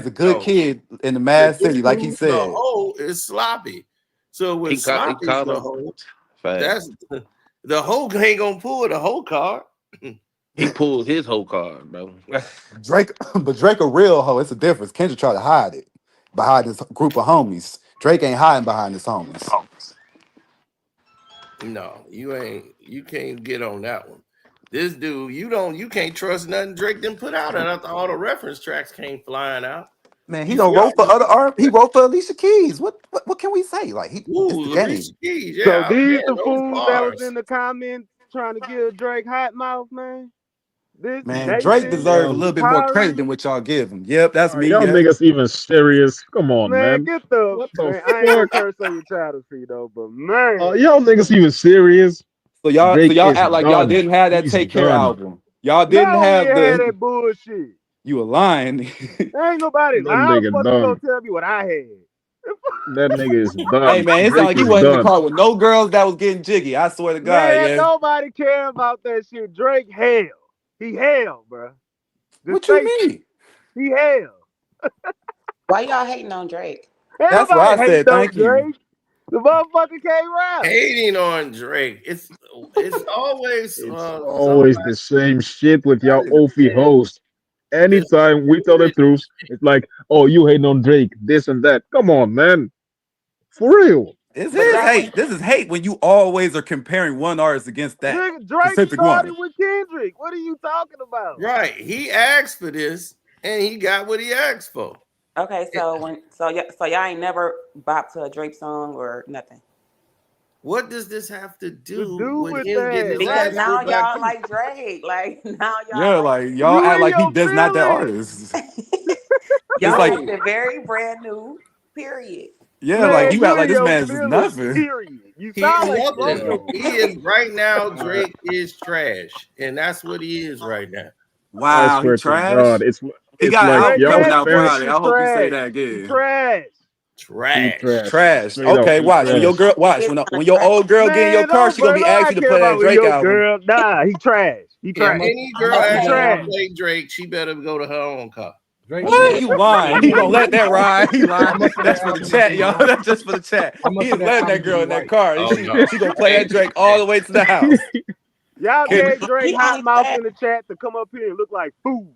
good kid in the Mad City, like he said. The hole is sloppy. So when sloppy the hole, that's the hole ain't gonna pull the whole card. He pulled his whole card, bro. Drake a real hoe. It's a difference. Kendrick tried to hide it behind his group of homies. Drake ain't hiding behind his homies. No, you can't get on that one. This dude, you can't trust nothing Drake didn't put out after all the reference tracks came flying out. Man, he don't wrote for other art. He wrote for Alicia Keys. What can we say? Like Alicia Keys, yeah. So these the fools that was in the comments trying to give Drake hot mouth, man. Drake deserves a little bit more credit than what y'all give him. Yep, that's me. Y'all niggas even serious? Come on, man. Get what the fuck? I ain't gonna curse on your child feet though, but man. Y'all niggas even serious? So y'all act like y'all didn't have that Take Care album. Y'all didn't have that bullshit. You a lying. There ain't nobody lying. What's gonna tell me what I had? That nigga is done. Hey man, it's not like you wasn't in the car with no girls that was getting jiggy. I swear to God, man, nobody care about that shit. Drake hell. He hell, bro. What you mean? He hell. Why y'all hating on Drake? That's what I said. Thank you. The motherfucker can't rap. Hating on Drake. It's always always the same shit with y'all Ophie host. Anytime we tell the truth, it's like, oh, you hating on Drake, this and that. Come on, man. For real. This is hate. This is hate when you always are comparing one artist against that. Drake started with Kendrick. What are you talking about? Right. He asked for this and he got what he asked for. Okay, so y'all ain't never bopped to a Drake song or nothing. What does this have to do with him that? getting Because now y'all like Drake. Like now y'all y'all act like he does not that artist. Y'all like the very brand new period. Yeah, man, like you act like this man is nothing. Period. You sound like he is right now. Drake is trash, and that's what he is right now. Wow, he trash. God, it's he got like an album coming out Friday. I hope you say that again. Trash. Okay, watch when your girl when your old girl get in your car, she gonna be asking you to play that Drake album. Girl, nah, he trash. He trash. Any girl asking to play Drake, she better go to her own car. What? You lying? He gonna let that ride? He lying? That's for the chat, y'all. That's just for the chat. He is letting that girl in that car. She gonna play that Drake all the way to the house. Y'all gave Drake hot mouth in the chat to come up here and look like fools.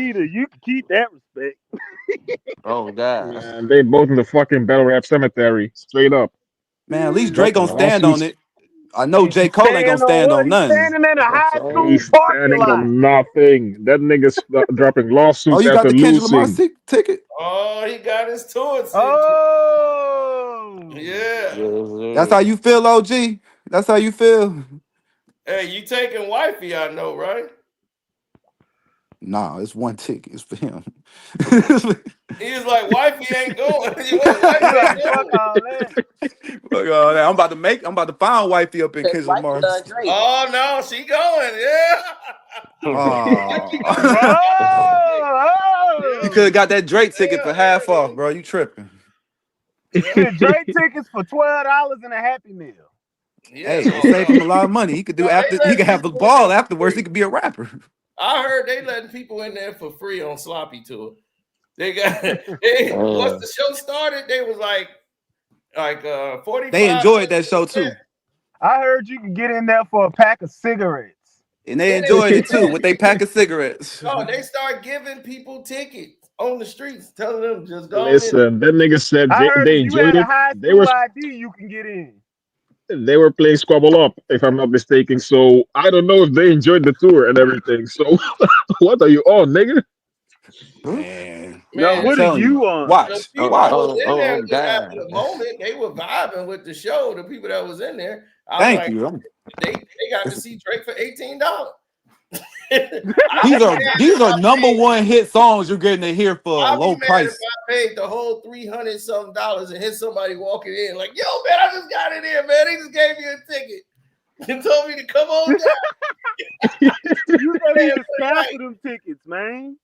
either. You can keep that respect. Oh God. Man, they both in the fucking battle rap cemetery, straight up. Man, at least Drake Fucking gonna stand on lawsuits. it. I know J. Cole ain't gonna stand on He's nothing. standing in a high school He's parking standing lot. on nothing. That nigga's dropping Oh, lawsuits you got after the Kendrick Lamar losing. ticket? Oh, he got his tour ticket. Oh, Yeah. That's how you feel, OG? That's how you feel? Hey, you taking wifey, I know, right? Nah, it's one ticket. It's for him. He was like, wifey ain't going. You want wifey you like ain't fuck going. all that. Look, I'm about to find wifey up in Cause Kendrick wife Lamar. love Drake. Oh no, she going. Yeah. Oh. You could have got that Drake ticket for half off, bro. You tripping. Shit, Drake tickets for $12 and a Happy Meal. Yeah, Hey, it save him a lot of money. He could do after. He could have the ball afterwards. He could be a rapper. I heard they letting people in there for free on Sloppy Tour. They got once the show started, they was like 45. They enjoyed that show too. I heard you can get in there for a pack of cigarettes. And they enjoyed it too with their pack of cigarettes. Oh, they start giving people tickets on the streets, telling them just go Listen, that nigga said I heard they if you enjoyed had a it. high They school were ID, you can get in. they were playing Squabble Up, if I'm not mistaken. So I don't know if they enjoyed the tour and everything. So what are you on, nigga? Man, No, what are you on? Watch. The people Watch. that was in there just God. after the moment, they were vibing with the show. The people that was in there, I was Thank like, you. They got to see Drake for $18. These are number one hit songs you're getting to hear for a I'll low be mad price. if I paid the whole $300 something and hit somebody walking in like, yo, man, I just got in here, man. They just gave me a ticket and told me to come on down. You can't even scout for them tickets, man.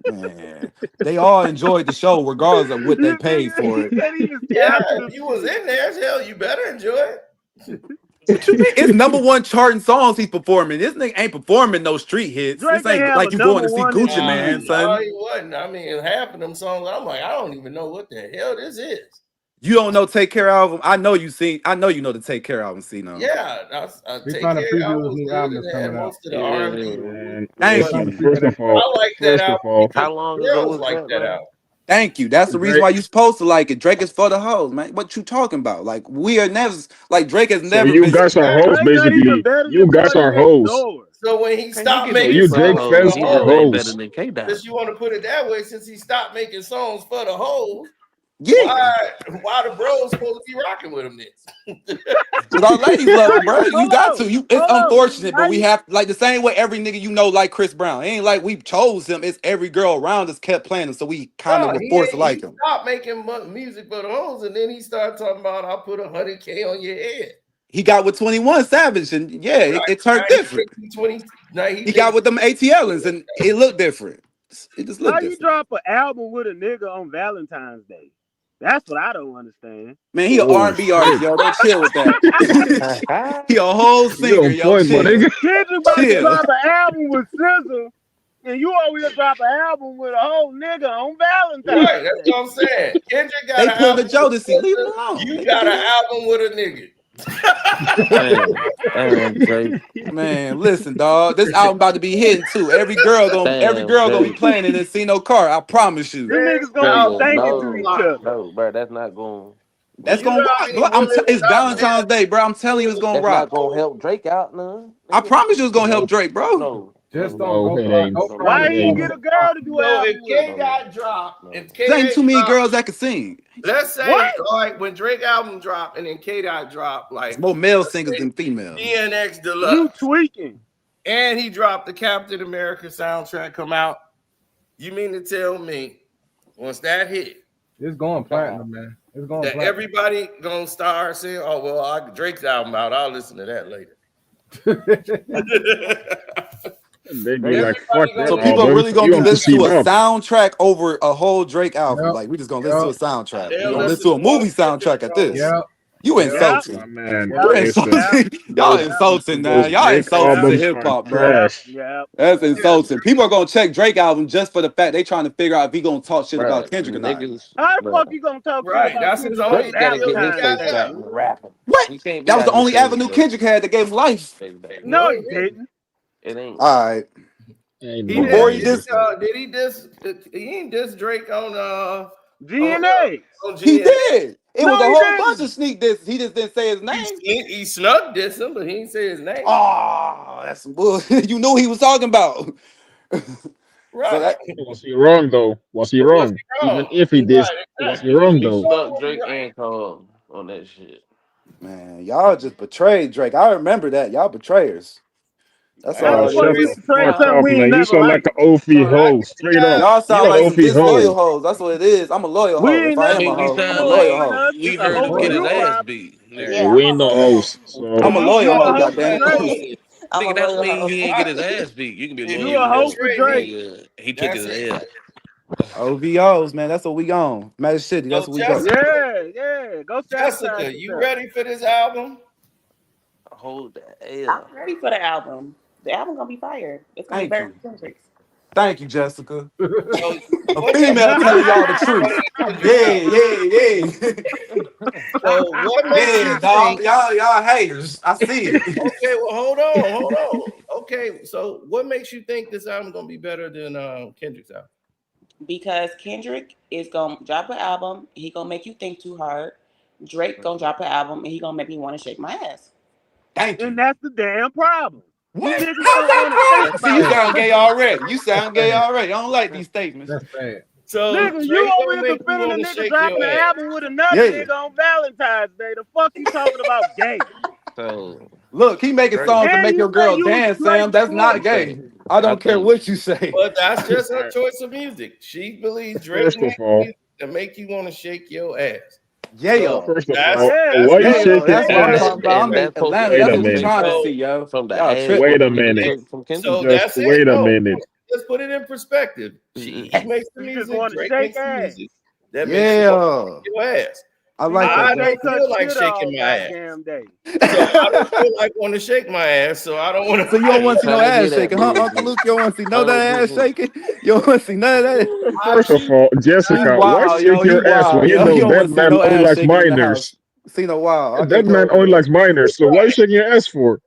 Man, they all enjoyed the show regardless of what they paid for it. Yeah, if you was in there, hell, you better enjoy it. What you mean? It's number one charting songs he's performing. This nigga ain't performing no street hits. Drake This ain't have like a you going to number see one Gucci in Man, music. son. No, he wasn't. I mean, half of them songs, I'm like, I don't even know what the hell this is. You don't know Take Care album? I know you know the Take Care album, see now. Yeah, I They Take trying to Care preview album his was new good album and that's it had coming out. most of the R&B. And Thank listen, you. first of all, I like that album because How long ago girls was like that, that man? album. Thank you. That's the reason Drake- why you supposed to like it. Drake is for the hoes, man. What you talking about? Like we are never like Drake has so never you been. guys are Drake hoes, not even basically. better You than guys are 40 Next hoes. Door. So when he Man, stopped you get making you these Drake songs for fans the He are know way hoes, better hoes. than K Dot. since you want to put it that way, since he stopped making songs for the hoes, Yeah, why the bros supposed to be rocking with him then? because our ladies love it, bro. You Hold got on. to. It's Hold on. unfortunate, How but we you- have like the same way every nigga you know like Chris Brown. It ain't like we chose him. It's every girl around us kept playing him, so we kind of No, were he forced to like he him. stopped making music for the hoes, and then he started talking about I'll put $100K on your head. He got with 21 Savage, and yeah, it turned different. He got with them ATLs, and it looked different. It just looked How you different. drop an album with a nigga on Valentine's Day? That's what I don't understand. Man, he an Oh, R&B artist, shit. yo. Don't chill with that. He a whole singer, You on yo. point, my Chill. nigga. Kendrick about to Chill. drop an album with SZA, and you over here drop an album with a whole nigga on Valentine's Right, that's Day. what I'm saying. Kendrick got They an pulled album the Jodeci. with Leave him SZA, alone. you They got can do an that. album with a nigga. Damn, Drake. Man, listen, dog. This album about to be hitting too. Every girl gonna be playing in this no car. I promise you. Them niggas Man, gonna be No, thinking to each other. no, bro, that's not going. That's You know gonna how rock. many Look, women it's stop Valentine's Day, bro. I'm telling you, it's gonna That's not rock. gonna help Drake out, none. I promise you, it's gonna help No, Drake, bro. No, Just no, don't no, go it try. ain't. Go try Why to he It ain't ain't. get a girl to do So album if with K him? got dropped, if K There ain't too many dropped, girls that can sing. let's say What? like when Drake album dropped and then K Dot dropped, like There's more male let's singers say than females. DNX You Deluxe, tweaking. and he dropped the Captain America soundtrack come out. You mean to tell me once that hit, It's going platinum, man. It's going that platinum. everybody gonna start saying, "Oh well, Drake's album out. I'll listen to that later." They be like, fuck that So people are album. really gonna You be want to see listening to a up. soundtrack over a whole Drake album. Yep. Like we just gonna listen to a soundtrack. They'll We gonna listen listen to a to movie one soundtrack at this. Yeah. You Yeah. insulting. My man, You're listen. insulting. Y'all insulting now. Those Y'all Drake insulting to albums hip are hop, bro. trash. Yeah. That's insulting. People are gonna check Drake album just for the fact they trying to figure out if he gonna talk shit about Kendrick or not. Niggas, How the bruh. fuck you gonna talk shit Right, about that's Kendrick his on only Drake gotta get his Valentine's face Day? back and rapping. What? He can't be That was the out here only saying avenue that. Kendrick had that gave him life. No, he didn't. It ain't. All right. Ain't He no Before way. he just did he diss? He ain't diss Drake on GNX. On He GNX. did. It No, was a he whole bunch didn't. of sneak disses. He just didn't say his name. He snuck this him, but he didn't say his name. Oh, that's some bullshit. You knew he was talking about. So Right. that Was he wrong though? Was he But was wrong? he Even wrong? if he did, Right, was he exactly. wrong He though? snuck Was he Drake right? and Cole on that shit. man, y'all just betrayed Drake. I remember that. Y'all betrayers. That's I How ain't the Nah, all it fuck shut we the is. betray fuck something up, we ain't man. You never sound like liked? an OF so I hoe, give you straight up. guys. Y'all You sound an like OF some disloyal hoe. hoes. That's what it is. I'm a loyal We hoe. If ain't I I am never a mean, we hoe, I'm a sound loyal like disloyal hoe. us. we It's a heard him hoe for get Loyal his you, hoe. ass probably. beat, Hey, nigga. Yeah, we I'm a ain't no loyal hoe. hoes, so I'm a You loyal a hoe, hoe for goddamn Drake. it. I'm a Nigga, that don't loyal mean hoe. he ain't I, get his ass beat. You can be if You loyal you a to hoe that. for betray Drake. me, Nigga, he took that's his it. L. OVOs, man. That's what we on. Magic City. That's So what we go. Jessica, Yeah, yeah. Go sabotage Jessica, you yourself. ready for this album? Hold the I'm L. ready for the album. The album gonna be fire. It's gonna be Thank better you. than Kendrick's. Thank you, Jessica. So A what makes female you telling think y'all the it's better truth. than Kendrick's Yeah, album? yeah, So what makes yeah. you Yeah, dog. think? Y'all haters. I see it. Okay, well, hold on. Okay, so what makes you think this album gonna be better than Kendrick's album? Because Kendrick is gonna drop an album. He gonna make you think too hard. Drake gonna drop an album and he gonna make me want to shake my ass. Thank And you. that's the damn problem. You What? niggas don't want to think That's See, you about bad. sound shit. gay already. You That's sound gay bad. already. I don't like these statements. That's bad. So Nigga, you Drake over gonna here make you defending a want to nigga shake your dropping an ass. album with another Yeah. nigga on Valentine's Day. The fuck you talking about gay? So Look, he making Drake, songs to And make you your say girl you was dance, Drake's Sam. That's I not boy. gay. think, I I don't care think, what you say. But that's just her choice of music. She believes Drake first of makes all, music to make you want to shake your ass. Yeah. So first of that's all, Yeah, and that's why what you y'all Yeah, shaking that's saying. what I'm ass? talking about. and I'm in that's supposed to Atlanta. be Wait That's a what we different minute. trying to so see, yo. from the Y'all ass tripping. Wait a whooping he minute. took from Kendrick. so Just that's it. wait a No, minute. let's put it in perspective. He makes the You just music. want to Drake shake makes the ass. music that makes you want to Yeah. shake your ass. I She like want that, I to shake don't Jessica. her feel like shit all shaking my ass. goddamn day. So I don't feel like want to shake my ass. So I don't want So you don't to. want He to see no trying to ass get that shaking, huh, Uncle bullshit. Luke? You don't want to see I none of don't that ass do shaking? You don't want to see none of that? I First of choose all, He Jessica, not. why wild, yo. shake He your ass when wild, you yo. He know don't that want to see man no only ass likes shaking in the house. minors? See no wild. I That can't go man over only there. likes minors. So why you Right. shaking your ass for?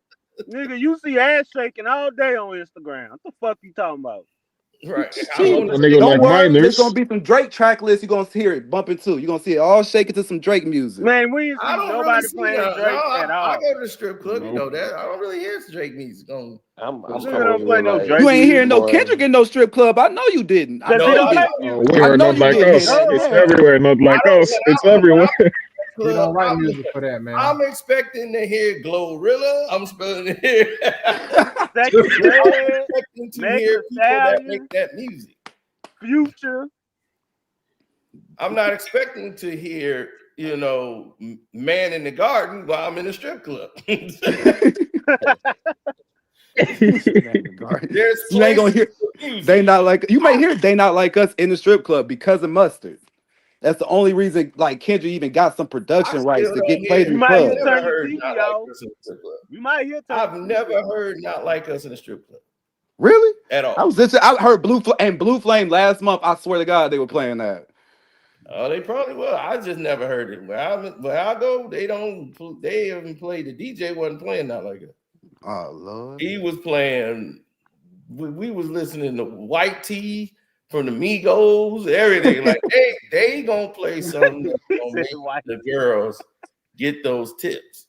Nigga, you see ass shaking all day on Instagram. What the fuck you talking about? Right. I Shit. want A to nigga shake Don't like my worry. There's gonna minors. be some Drake track lists. You're gonna hear it bumping too. You're gonna see it all shaking to some Drake music. Man, we ain't I see don't really nobody see playing that. No, Drake at I all. go to the strip club. You Nope. know that. I don't really hear Drake music on the I'm Nigga strip. over don't play here no like, You Drake ain't hearing music. no boy, Kendrick in no strip club. I know you didn't. I Cause know he No, you don't I didn't. like don't. Oh, music. we I are know not you like didn't hear us. that. It's No. Yeah. everywhere, not I like don't. us. It's everywhere. We Club. don't write music for that, man. I'm expecting to hear Glorilla. I'm expecting to hear. Sexy I'm Red, expecting to Megan hear Thee people that make Stallion, that music. Future. I'm not expecting to hear, Man in the Garden while I'm in a strip club. Man, regard- There's you ain't gonna places hear. for They music. not like you. May hear they not like us in the strip club because of mustard. That's the only reason. Like Kendrick even got some I production rights still to don't get played hear. in You the might I've hear club. never turn your heard TV not like off. us in the strip club. You might hear turn I've your never TV off. heard not like us in a strip club Really? at I all. was just. I heard Blue Flame last month. I swear to God, they were playing that. Oh, they probably will. I just never heard it. Where I go, they don't. They haven't played. The DJ wasn't playing not like it. Oh Lord. He was playing. We was listening to White Tea from the Migos, everything. Like they gonna play something that's He gonna said make white. the girls get those tips.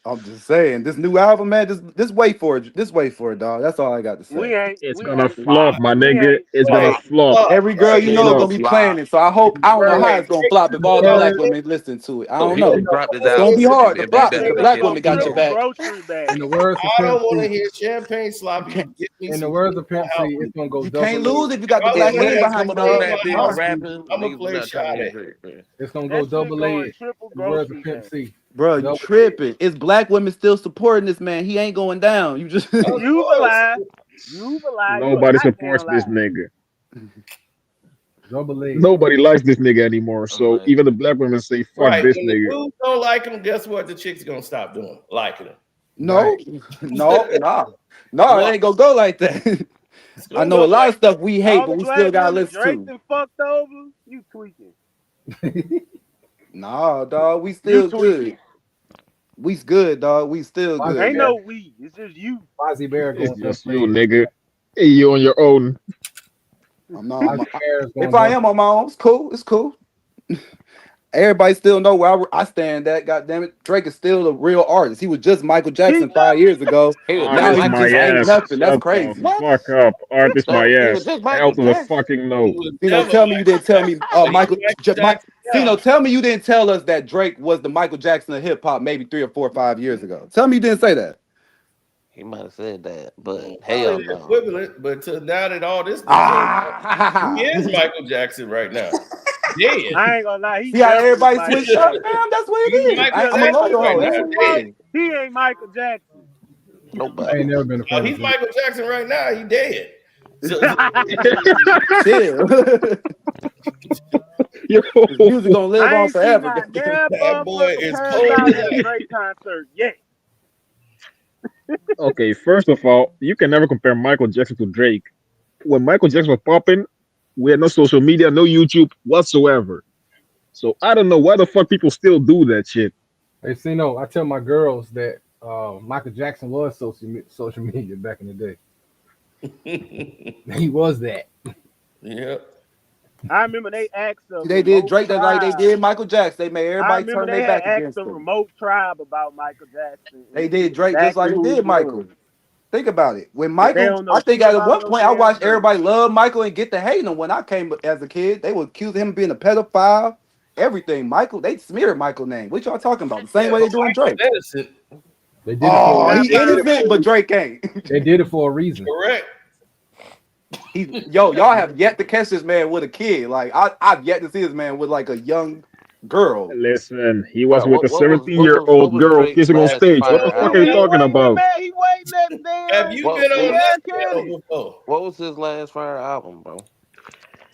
I'm just saying, this new album, man. Just wait for it. Just wait for it, dog. That's all I got to say. It's We gonna ain't flop, my we nigga. ain't It's gonna Right. flop. flop. Every girl you Right. know straight is up gonna be playing flop. it. So I hope I don't know Right. how it's gonna flop if all the black Word, women listen to it. I So don't he gonna know. drop this It's gonna be album hard to and flop if better the than Niggas black gonna women Kendrick. You got your triple know. back. grocery in the bag. words of I Pimp don't want to C, hear champagne You sloppy. can't Get me in the some words food of in Pimp my C, house it's gonna go you double can't lose A. if you If got the I black If want to women niggas have behind come you, up on champagne dog. in that my bitch house, rapping, I'm gonna niggas play not trying to hear Sade. Drake, man. It's gonna go That shit double going A. triple In the words of grocery Pimp bag. C, Bro, you double A. tripping. It's black women still supporting this man. He ain't going down. You just Of Use a course. lie. Use a lie. You a Nobody supports goddamn this lie. nigga. Double A. Nobody likes this nigga anymore. I'm So like, even the black women say, "Fuck Right. this When the nigga." dudes don't like him, guess what? The chicks gonna stop doing liking him. Right. no, no, it What? ain't gonna go like that. It's I gonna know go a lot of like stuff we hate, All but the we black still gotta women listen Drake to. and fucked over. You tweaking. Nah, dog, we You still tweaking. good. We's good, dog. We still Mozzie good, Ain't Bear, man. no we. It's just you. Mozzie Bear It's going just double you, A. nigga. Hey, you on your own. I'm not. Ozzy Bear is going If I down. am on my own, it's cool. It's cool. Everybody still know where I stand at. God damn it, Drake is still a real artist. He was just Michael He Jackson just 5 years ago. He was Now just Artist he Michael my just ain't ass. Jackson. nothing. That's Shut the crazy. fuck up. Artist my No, he was ass. just Michael Hell to the Jackson. fucking He no. was Cino, never tell me you didn't tell me Michael Michael. Jackson. Cino, tell me you didn't tell us that Drake was the Michael Jackson of hip hop maybe 3 or 4 or 5 years ago. Tell me you didn't say that. He might have said that, but Probably hell the no. equivalent, but to now that all this done came out, he Ah, is Michael Jackson right now. Dead. I ain't gonna lie, he see how definitely everybody Michael switched up, Jackson. man. That's what He's it is. Michael Yeah, I'm a let's Jackson keep loyal right it hoe. now. That's a what it buck. is. Dead. He ain't Michael Jackson. I ain't Nobody. never been a Oh, fan he's of Drake. Michael Jackson right now. He dead. So, Chill. Yo. His music gonna live I on ain't seen forever. not damn that boy motherfucker is passed cold out as at a ice. Drake concert yet. Okay, first of all, you can never compare Michael Jackson to Drake. When Michael Jackson was popping, we had no social media, no YouTube whatsoever. So I don't know why the fuck people still do that shit. Hey, see, no, I tell my girls that Michael Jackson was social media back in the day. He was that. Yep. I remember they asked a They did remote Drake that like they tribe. did Michael Jackson. They made I everybody remember turn they their had back asked against the him. remote tribe about Michael Jackson They and did Drake just like exactly they who he did was. Michael. Think about it. When But they Michael, don't I know think shit at about one no point I damn watched Drake. everybody love Michael and get to hating him when I came as a kid. They would accuse him of being a pedophile, everything. Michael, they smeared Michael name. What y'all talking about? The same Yeah, way but they doing Michael's Drake. innocent. They did it He for. Oh, got he They did it found innocent, for. but Drake ain't. They did it for a reason. Correct. Y'all have yet to catch this man with a kid. Like I've yet to see this man with like a young girl. Listen, he was Bro, with a what was 17-year-old year what old was girl Drake's kissing on last stage. What fire the He fuck are you album? ain't talking waiting about? man. He waiting that Have damn you What been on what this yeah, channel Kenny. before? what was his last fire album, bro?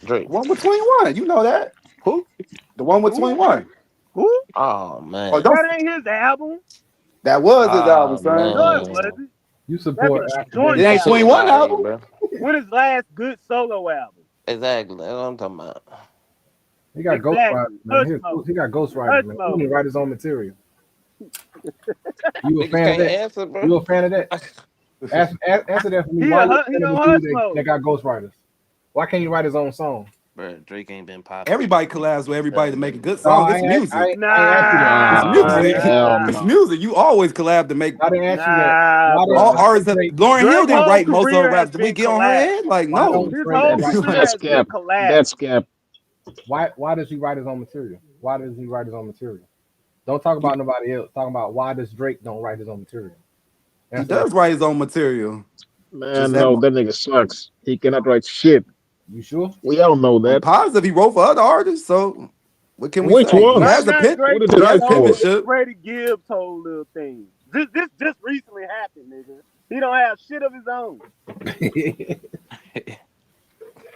Drake. One with 21. You know that. Who? The one with Who? 21. Who? Oh Oh, man. don't. That ain't his album. That was his album, Oh son. No, it man. wasn't. You That's support a It joint academics. That ain't shit album. was 21 alright, album. bro. When his last good solo album? Exactly. That's what I'm talking about. He got ghostwriters, Exactly. man. Hush mode. He got ghostwriters, Hush man. He mode. didn't write his own material. You a Niggas fan of can't that? answer, bro. You a fan of that? Answer that for me. He Why you a he fan of on a hush dude that mode. got ghostwriters? Why can't he write his own song? Bro, Drake ain't been popping. Everybody collabs with everybody to make a good No, song. It's music. I ain't asked you that. It's Nah, music. Hell Nah. It's no. music. You always collab to make I didn't ask you that. Nah, Why don't all why bro. artists. don't Drake Lauryn Hill Drake didn't whole write most of her career has raps. Did we been get on her collabs. head? Like, why no. don't His Drake whole That's write career that's has been cap. collabs. That's cap. why does he write his own material? Why does he write his own material? Don't talk about nobody else. Talk about why does Drake don't write his own material. He Answer that. does write his own material. Just Man, that no, that nigga sucks. He cannot write shit. You sure? We all know I'm that. positive he wrote for other artists. So what can we Which say? He Right ones? has a now, pit. Who Drake did he He doing has write whole for? penmanship. Freddie Gibbs whole little thing. This just recently happened, nigga. He don't have shit of his own.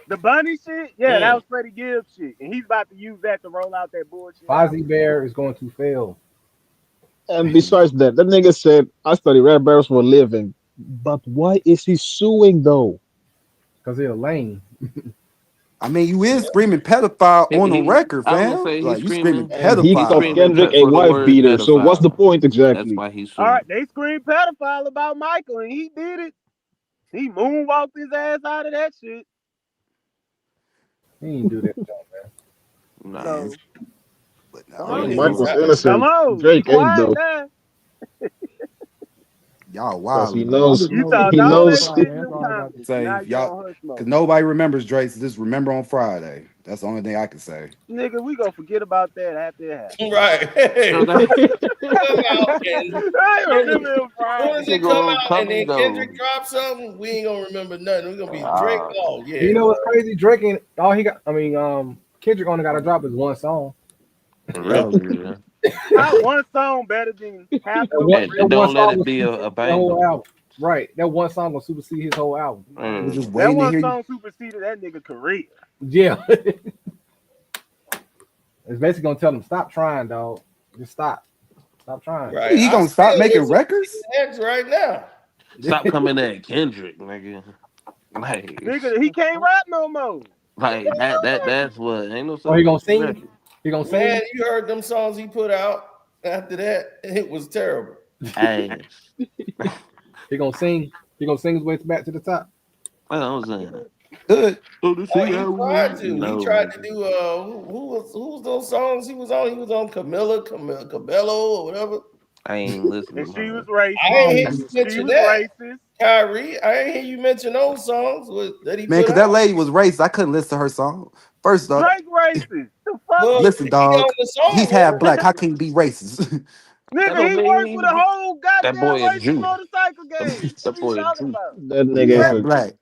The Bunny shit, yeah, that mm. was Freddie Gibbs shit, and he's about to use that to roll out that bullshit album. Fozzie Bear is going to fail And besides that, that nigga said, I study rap battles for a living. But why is he suing though? because he's a lame. I mean, you is screaming pedophile on the He record, I was gonna fam. say Like you screaming And he he's called pedophile. screaming Kendrick a for the wife word beater. So what's the pedophile. point That's exactly? why he's All suing. right, they screamed pedophile about Michael, and he did it. He moonwalked his ass out of that shit. He didn't do that. Nah. Yeah, So but come nah, Well, it he on, is knew what Michael's it that. is. come innocent. on, be Drake ain't quiet though. now. Y'all Cause wild, he man. Y'all knows just You know talked he remember all on that knows shit Friday. in That's them all I got to comments, and say. now If you y'all, on hush because mode, nobody remembers Drake, so just remember on Friday. That's the only thing I can say. nigga. We gonna forget about that after it happens. Right. Hey, So that come out and I ain't Kendrick. remember him As soon as Friday. it nigga come will out and come then and go. Kendrick drops something, we ain't gonna remember nothing. We're gonna be Drake. Ah, Oh You yeah, know what's crazy? Drake ain't all he got. I mean, Kendrick only got to drop is one song. for yep. real, yeah. How one song better than half That of one, the And, that and original? one don't let song it will be supersede a the whole banger. album. Right. That one song will supersede his whole album. We're just Mm. That waiting to one hear you. song superseded that nigga career. Yeah. It's basically gonna tell him stop trying, dog. Just stop. Stop trying. Right. He I gonna stop still making listen records? to X right now. Stop coming at Kendrick, nigga. Like, Nigga, he can't rap no more. like that's what ain't no Oh, he such gonna thing as sing? record. He gonna Man, sing? you heard them songs he put out after that? It was terrible. Ass. He gonna sing? He gonna sing his way back to the top? I was saying. Good. So to Oh, see he how tried we to. He tried know. to do who was those songs he was on? He was on Cabello or whatever. I ain't And listening, she was man. I racist. ain't hear Um, you She mention was that, racist. Kyrie. I ain't hear you mention those songs that he Man, put because that out. lady was racist. I couldn't listen to her song. First off, Drake racist. The fuck Well, he listen, he on dog. the He's song with half her. black. How can he be racist? That nigga, don't he worked mean for the whole that goddamn boy a racist Jew. motorcycle game. What That are you boy a talking Jew. about? that He nigga is half a black.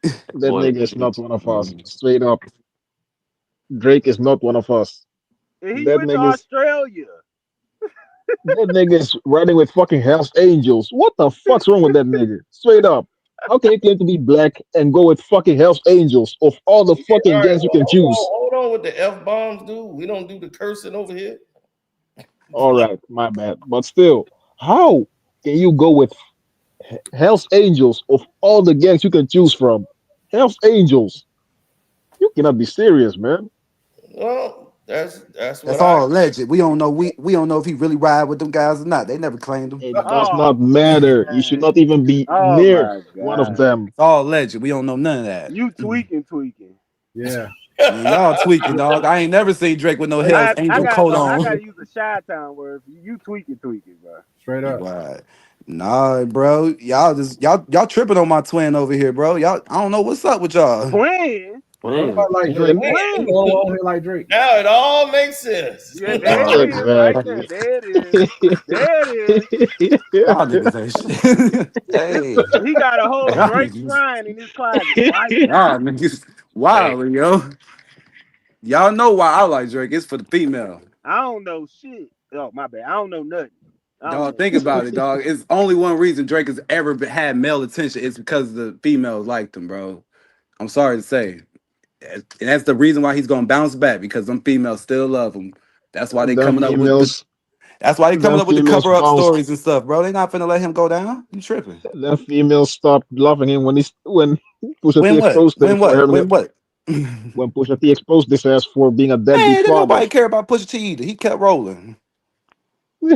That that boy a nigga is Jew. not one of us. Straight up, Drake is not one of us. And he That went to nigga is Australia. that nigga is riding with fucking Hell's Angels. What the fuck's wrong with that nigga? Straight up. How can you claim to be black and go with fucking Hell's Angels of all the All fucking right, gangs you well, can choose? hold on with the F bombs, dude. We don't do the cursing over here. All right, my bad. But still, how can you go with Hell's Angels of all the gangs you can choose from? Hell's Angels. You cannot be serious, man. Well, that's what That's I. all alleged. We don't know. We don't know if he really ride with them guys or not. They never claimed him. It does Oh not matter. You should man. not even be Oh near my one of god. them. It's all alleged. We don't know none of that. You tweaking. Yeah. Man, y'all tweaking, dog. I ain't never seen Drake with no Straight Hell's I Angel got coat look, I on. gotta use a shy town word. You tweaking, bro. straight You up. right. Nah, bro. Y'all tripping on my twin over here, bro. Y'all, I don't know what's up with y'all. Twin? Don't Man, nobody like Drake. And Who's the Twin. only one on here like Drake? Now it all makes sense. Yeah, there it Dog. is, right there. exactly. There it is. There it is. Y'all niggas ain't shit. hey, He got a whole y'all Drake niggas, shrine in his closet right y'all now. niggas hey, wild, yo. Y'all know why I like Drake. It's for the female. I don't know shit. Oh my bad. I don't know nothing. I don't Dog, know think shit. about it, dog. It's only one reason Drake has ever had male attention. It's because the females liked him, bro. I'm sorry to say. And that's the reason why he's gonna bounce back because them females still love him. That's why they them coming up with the females, that's why they coming them up with the females cover up bounced. stories and stuff, bro. They not finna let him go down. You tripping. Them females stopped loving him when Pusha T When what? exposed him When for what? having a, When what? when Pusha T exposed this ass for being a Man, deadbeat didn't father. nobody care about Pusha T either. He kept rolling.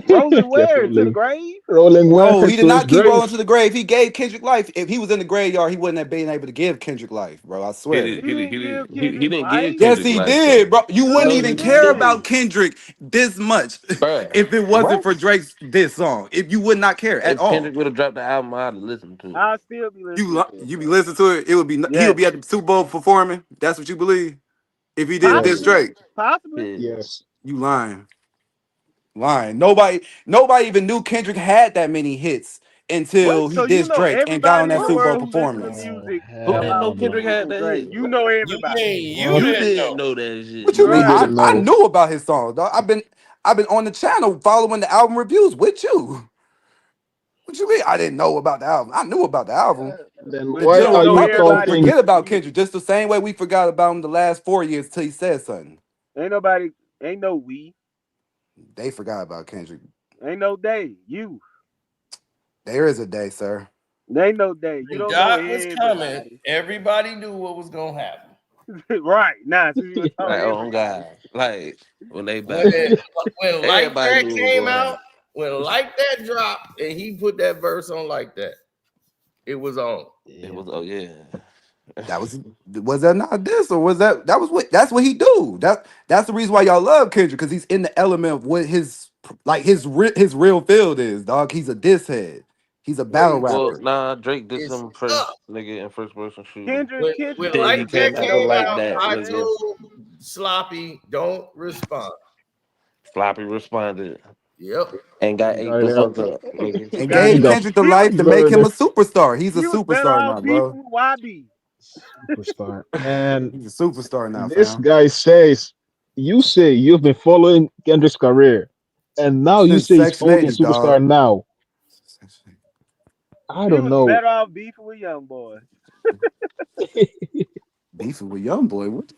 Rolling Kept where to the rolling, grave? rolling where No, he did to his not keep rolling grave. to the grave. He gave Kendrick life. If he was in the graveyard, he wouldn't have been able to give Kendrick life, bro. I he swear. did, He he did, didn't he did, give he Kendrick didn't give life. Yes, Kendrick he life though. did, bro. You wouldn't No, No, he even he care didn't. about didn't, Kendrick this much bruh. if it wasn't What? for Drake's this song. If you would not care at If all. Kendrick would have dropped the album, I'd have listened to it. I'll still be listening to it, You be bro. listening to it, it would be he would Yes. be at the Super Bowl performing. That's what you believe. If he didn't diss Yes, Possibly. Drake, Possibly. Yeah. yes. you lying, lying. Nobody even knew Kendrick had that many hits What? until he So you dissed know Drake and got on everybody in that the What? Super Bowl world who listen to performance. Oh music Who didn't know about hell Kendrick no. Kendrick had and that Drake. hit? You know You everybody. mean you What? You didn't didn't know? know that What shit. you We mean? Right. didn't I know. knew about his songs, dog. I've been on the channel following the album reviews with you. What you mean? I didn't know about the album. I knew about the album. Then The But you why don't are general know you public gonna everybody. talking? forget about You Kendrick just the same way we forgot about him the last 4 years till he said something. ain't nobody. Ain't no we. They forgot about Kendrick. Ain't no day. You. There is a day, sir. There ain't no day. You When don't know God was coming, everybody. everybody knew what was gonna happen. Right. Nah, so you told Like, oh everybody. God, like when they When back, when like everybody that knew what was came going to out, happen. when like that dropped, and he put that verse on like that, it was on. It Yeah. was, oh yeah, That was that not this or was that was what that's what he do. That's the reason why y'all love Kendrick because he's in the element of what his real field is, dog. He's a diss head. He's a When battle well, rapper. nah, Drake did it's some first up. nigga in first person shooter. Kendrick When Then don't he like be that came dissing out with came like out, nobody, that I nigga. man. told Sloppy, don't respond. Floppy responded Yep. and got ate Got the out. fuck up, nigga. And Got He gave got Kendrick the he was life to make him a burned. superstar. He's a he was better superstar off now, beefing bro. with YB. Superstar. And He's a superstar now, this fam. guy says, you say you've been following Kendrick's career, and now you Since say he's Section only a 8, dog. superstar now. I He don't was know. better off beefing with Young Boy. Beefing with young boy. What?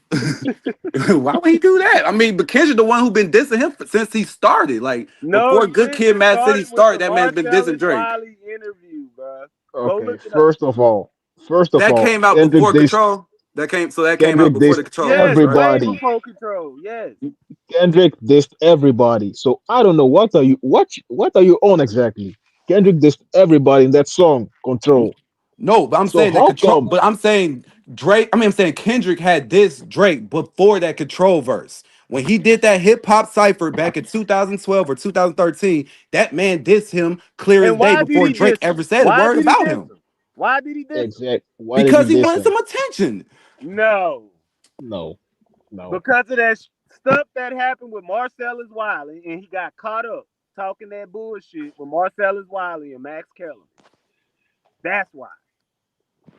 Why would he do that? I mean, but Kendrick the one who been dissing him since he started. Like No, before he Good didn't. Kid, It Mad City started with the started, that man's been dissing Marcellus Drake. Wiley interview, bro. Go Okay, look it up. first of That all, came out Kendrick before dissed Control. That came out Kendrick before the dissed Control Yes, verse, right? way everybody. before Control. Yes. Kendrick dissed everybody. So I don't know what are you on exactly? Kendrick dissed everybody in that song, Control. No, but I'm So saying that how control. come? But I'm saying Drake. I mean, I'm saying Kendrick had this Drake before that control verse. When he did that hip hop cipher back in 2012 or 2013, that man dissed him clear as And day why did before he Drake diss him? ever said a Why word did he about diss him him? Why did he diss him? Exact. Why did he because he diss wanted him? some attention. No. No, no. Because of that stuff that happened with Marcellus Wiley, and he got caught up talking that bullshit with Marcellus Wiley and Max Keller. That's why.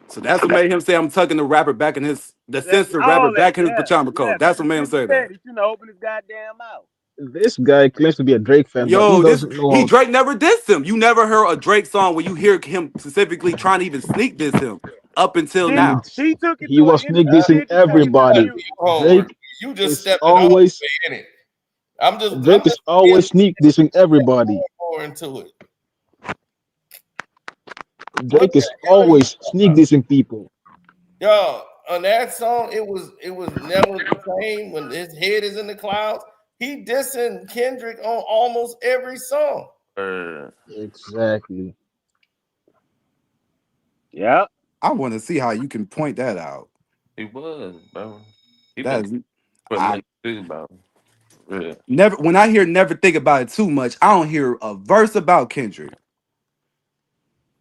So that's what made him say I'm tucking the rapper back in the That's censored rapper all that. back in his Yeah. pajama Yeah. coat. Because That's he what made him shouldn't have say said that. it. He shouldn't have opened his goddamn mouth. This guy claims to be a Drake fan, but he Yo, this doesn't know he how. Drake never dissed him. You never heard a Drake song where you hear him specifically trying to even sneak diss him up until He now. He he took it he to an was sneak dissing entertainment Gotta do everybody. community. your homework. Drake You just is stepping all the always way in it. I'm Drake is just being always sneak dissing everybody. more into it. What Drake the is hell are you always sneak dissing people. Yo, on that song, it was never the same when his head is in the clouds. He dissing Kendrick on almost every song. Exactly. Yep. I want to see how you can point that out. He was, bro. He been That is putting I in too, bro. Yeah. never when I hear never think about it too much, I don't hear a verse about Kendrick.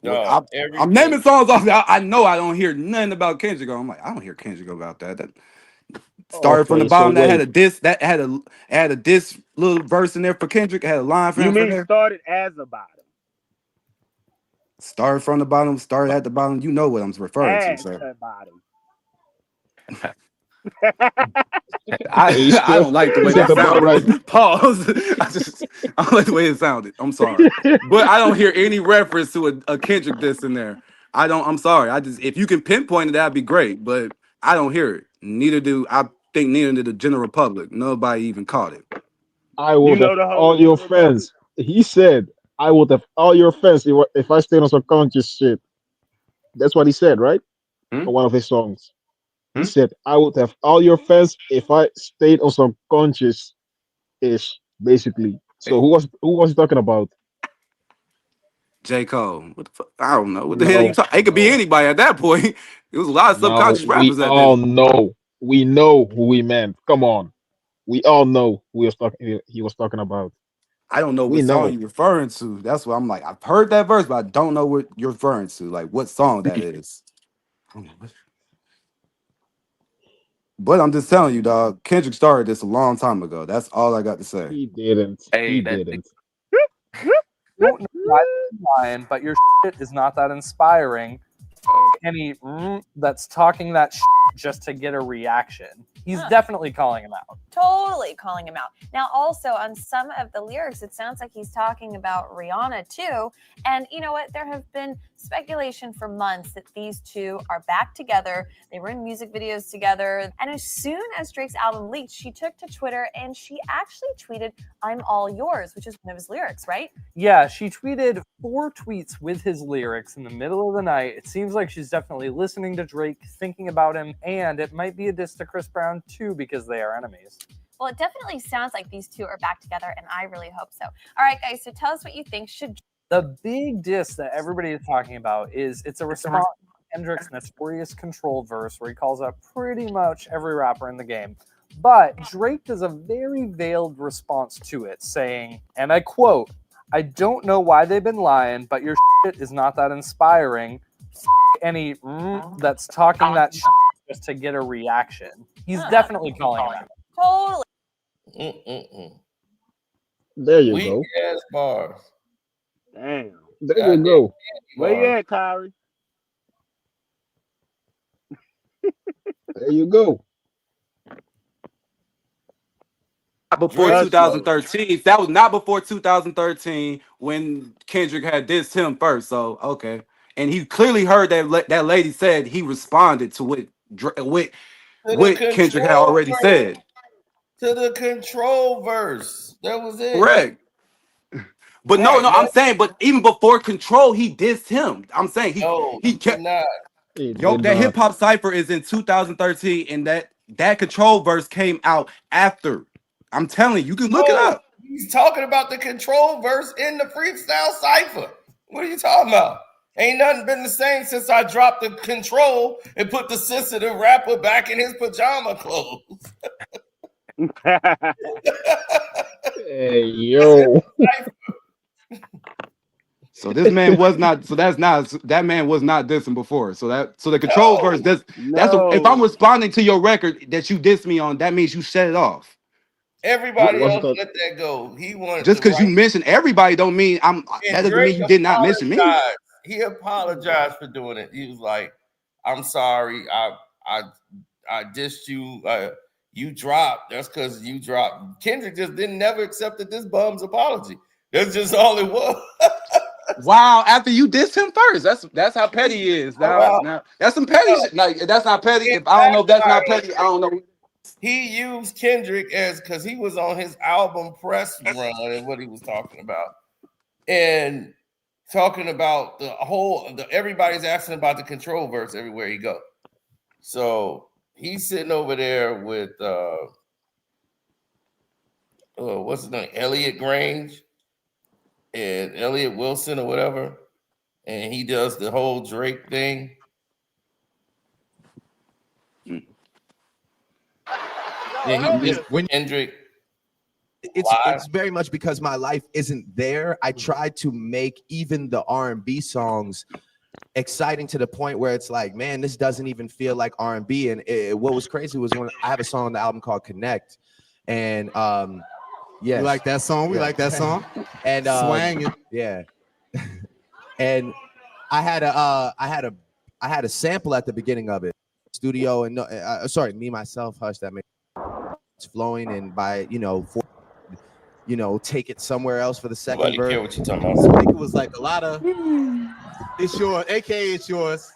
No, I'm everything. naming songs off. I know I don't hear nothing about Kendrick. I'm like, I don't hear Kendrick about that. That started from the Okay, so bottom. That had wait. a diss. That had a diss little verse in there for Kendrick. Had a line for You him for mean there. started as a bottom? Started from the bottom. Started at the bottom. You know what I'm referring to, As sir. a bottom. I He I said don't like the he way said that about sounded. right. Pause. I don't like the way it sounded. I'm sorry, but I don't hear any reference to a Kendrick diss in there. I don't. I'm sorry. I just if you can pinpoint it, that'd be great. But I don't hear it. Neither do I think. Neither did the general public. Nobody even caught it. I You would know have the whole all your general public. fans. He said, I would have all your fans if I stayed on some conscious shit. That's what he said, right? Hmm? On one of his songs. He Hmm? said, I would have all your fans if I stayed on some conscious ish, basically. So who was he talking about? J. Cole. What the fuck? I don't know. What the hell you No, talking? It could be no, anybody at that point. It was a lot of no. subconscious We rappers at all this. know. We know who he meant. Come on. We all know who he was talking about. I don't know We what song know. you're referring to. That's what I'm like. I've heard that verse, but I don't know what you're referring to. Like what song that is. But I'm just telling you, dog. Kendrick started this a long time ago. That's all I got to say. He didn't. Hey, He that didn't. Don't know why you're lying, but your shit is not that inspiring. Any that's talking that just to get a reaction. He's definitely calling him out. Totally calling him out. Now, also on some of the lyrics, it sounds like he's talking about Rihanna too. And you know what? There have been speculation for months that these two are back together. They were in music videos together. And as soon as Drake's album leaked, she took to Twitter and she actually tweeted, "I'm all yours," which is one of his lyrics, right? Yeah, she tweeted 4 tweets with his lyrics in the middle of the night. It seems like she's definitely listening to Drake, thinking about him, and it might be a diss to Chris Brown too because they are enemies. Well, it definitely sounds like these two are back together, and I really hope so. All right, guys, so tell us what you think. The big diss that everybody is talking about is it's a response to Kendrick's notorious Control verse where he calls out pretty much every rapper in the game. But Drake does a very veiled response to it, saying, and I quote, "I don't know why they've been lying, but your shit is not that inspiring. Any that's talking that shit just to get a reaction." He's definitely calling him out. Totally. There you Weak go. ass bars. Damn. There you Goddamn go. Where you bars. at, Kyrie? There you go. Before Drake, 2013, that was not before 2013 when Kendrick had dissed him first. So okay, and he clearly heard that lady said he responded to what to the Kendrick had control already verse. said. To the control verse. That was it. Correct. But no, Right. I'm saying, but even before Control, he dissed him. I'm saying No, he he did kept not. He yo did that hip not. hop cipher is in 2013, and that Control verse came out after. I'm telling you, you can look it No, up. he's talking about the control verse in the freestyle cipher. What are you talking about? Ain't nothing been the same since I dropped the control and put the sensitive rapper back in his pajama clothes. Hey, yo. So this man was not. So that's not. That man was not dissing before. So the control verse. That's if I'm responding to your record that you dissed me on, that means you shut it off. Everybody What's it else called? let that go. He wanted Just because you right. mentioned everybody don't mean I'm. That doesn't Drake mean you did not mention me. He apologized for doing it. He was like, "I'm sorry. I dissed you. You dropped. That's because you dropped." Kendrick just never accepted this bum's apology. That's just all it was. Wow, after you dissed him first. That's how petty he is. Now that's some petty shit. Like that's not petty. If I don't know if that's not petty, I don't know. He used Kendrick as because he was on his album press run and what he was talking about. And talking about everybody's asking about the control verse everywhere he go. So he's sitting over there with what's his name? Elliot Grange and Elliot Wilson or whatever. And he does the whole Drake thing. Yeah, he Kendrick. It's very much because my life isn't there. I tried to make even the R&B songs exciting to the point where it's like, man, this doesn't even feel like R&B. And what was crazy was when I have a song on the album called Connect, and yeah, you like that song? We like that song. And swanging, yeah. And I had a sample at the beginning of it, studio, and sorry, me myself, hush that makes it's flowing, and by take it somewhere else for the second verse. Care what you talking about? I think it was like a lot of it's yours, aka it's yours.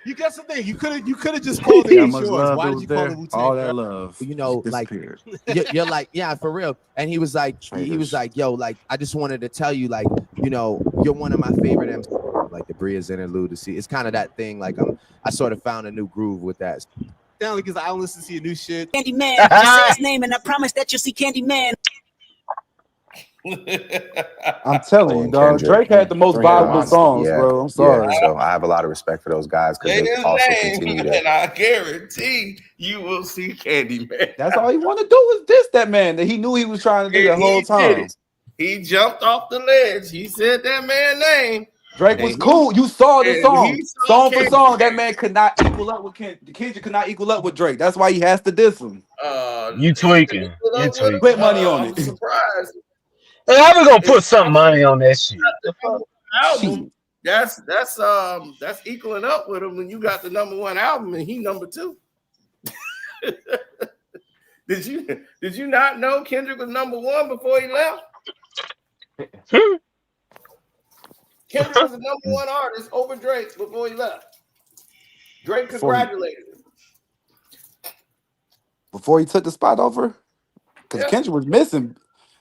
You got something. You could have just called it it's yours. Why did you call it Wu-Tang? All that love, like you're like, yeah, for real. And he was like, yo, like I just wanted to tell you, like, you're one of my favorite MCs, like the Bria's interlude to see. It's kind of that thing. Like I sort of found a new groove with that. Down because I don't listen to your new shit. Candyman, say his name, and I promise that you'll see Candyman. I'm telling you, dog. Drake had the most valuable songs, bro. I'm sorry. Yeah, so I have a lot of respect for those guys because they also continue to. And I guarantee you will see Candyman. That's all he wanted to do was diss that man that he knew he was trying to do the whole time. He jumped off the ledge. He said that man's name. Drake was cool. You saw the song for song. That man could not equal up with Kendrick. Could not equal up with Drake. That's why he has to diss him. You tweaking? You tweaking? Put money on it. Surprise. Hey, how we gonna put some money on that shit? Album. That's equaling up with him when you got the #1 album and he #2. Did you not know Kendrick was #1 before he left? Kendrick was the #1 artist over Drake before he left. Drake congratulated him. Before he took the spot over? Because Kendrick was missing.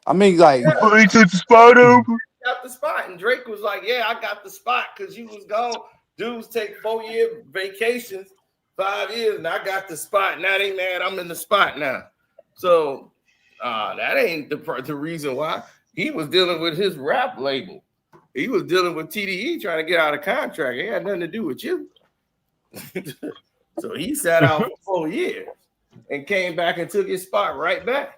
I mean, like, before he took the spot over. Got the spot, and Drake was like, "Yeah, I got the spot because you was gone. Dudes take 4-year vacations, 5 years, and I got the spot. Now they mad. I'm in the spot now. So that ain't the reason why. He was dealing with his rap label. He was dealing with TDE trying to get out of contract. It had nothing to do with you. So he sat out for 4 years and came back and took his spot right back.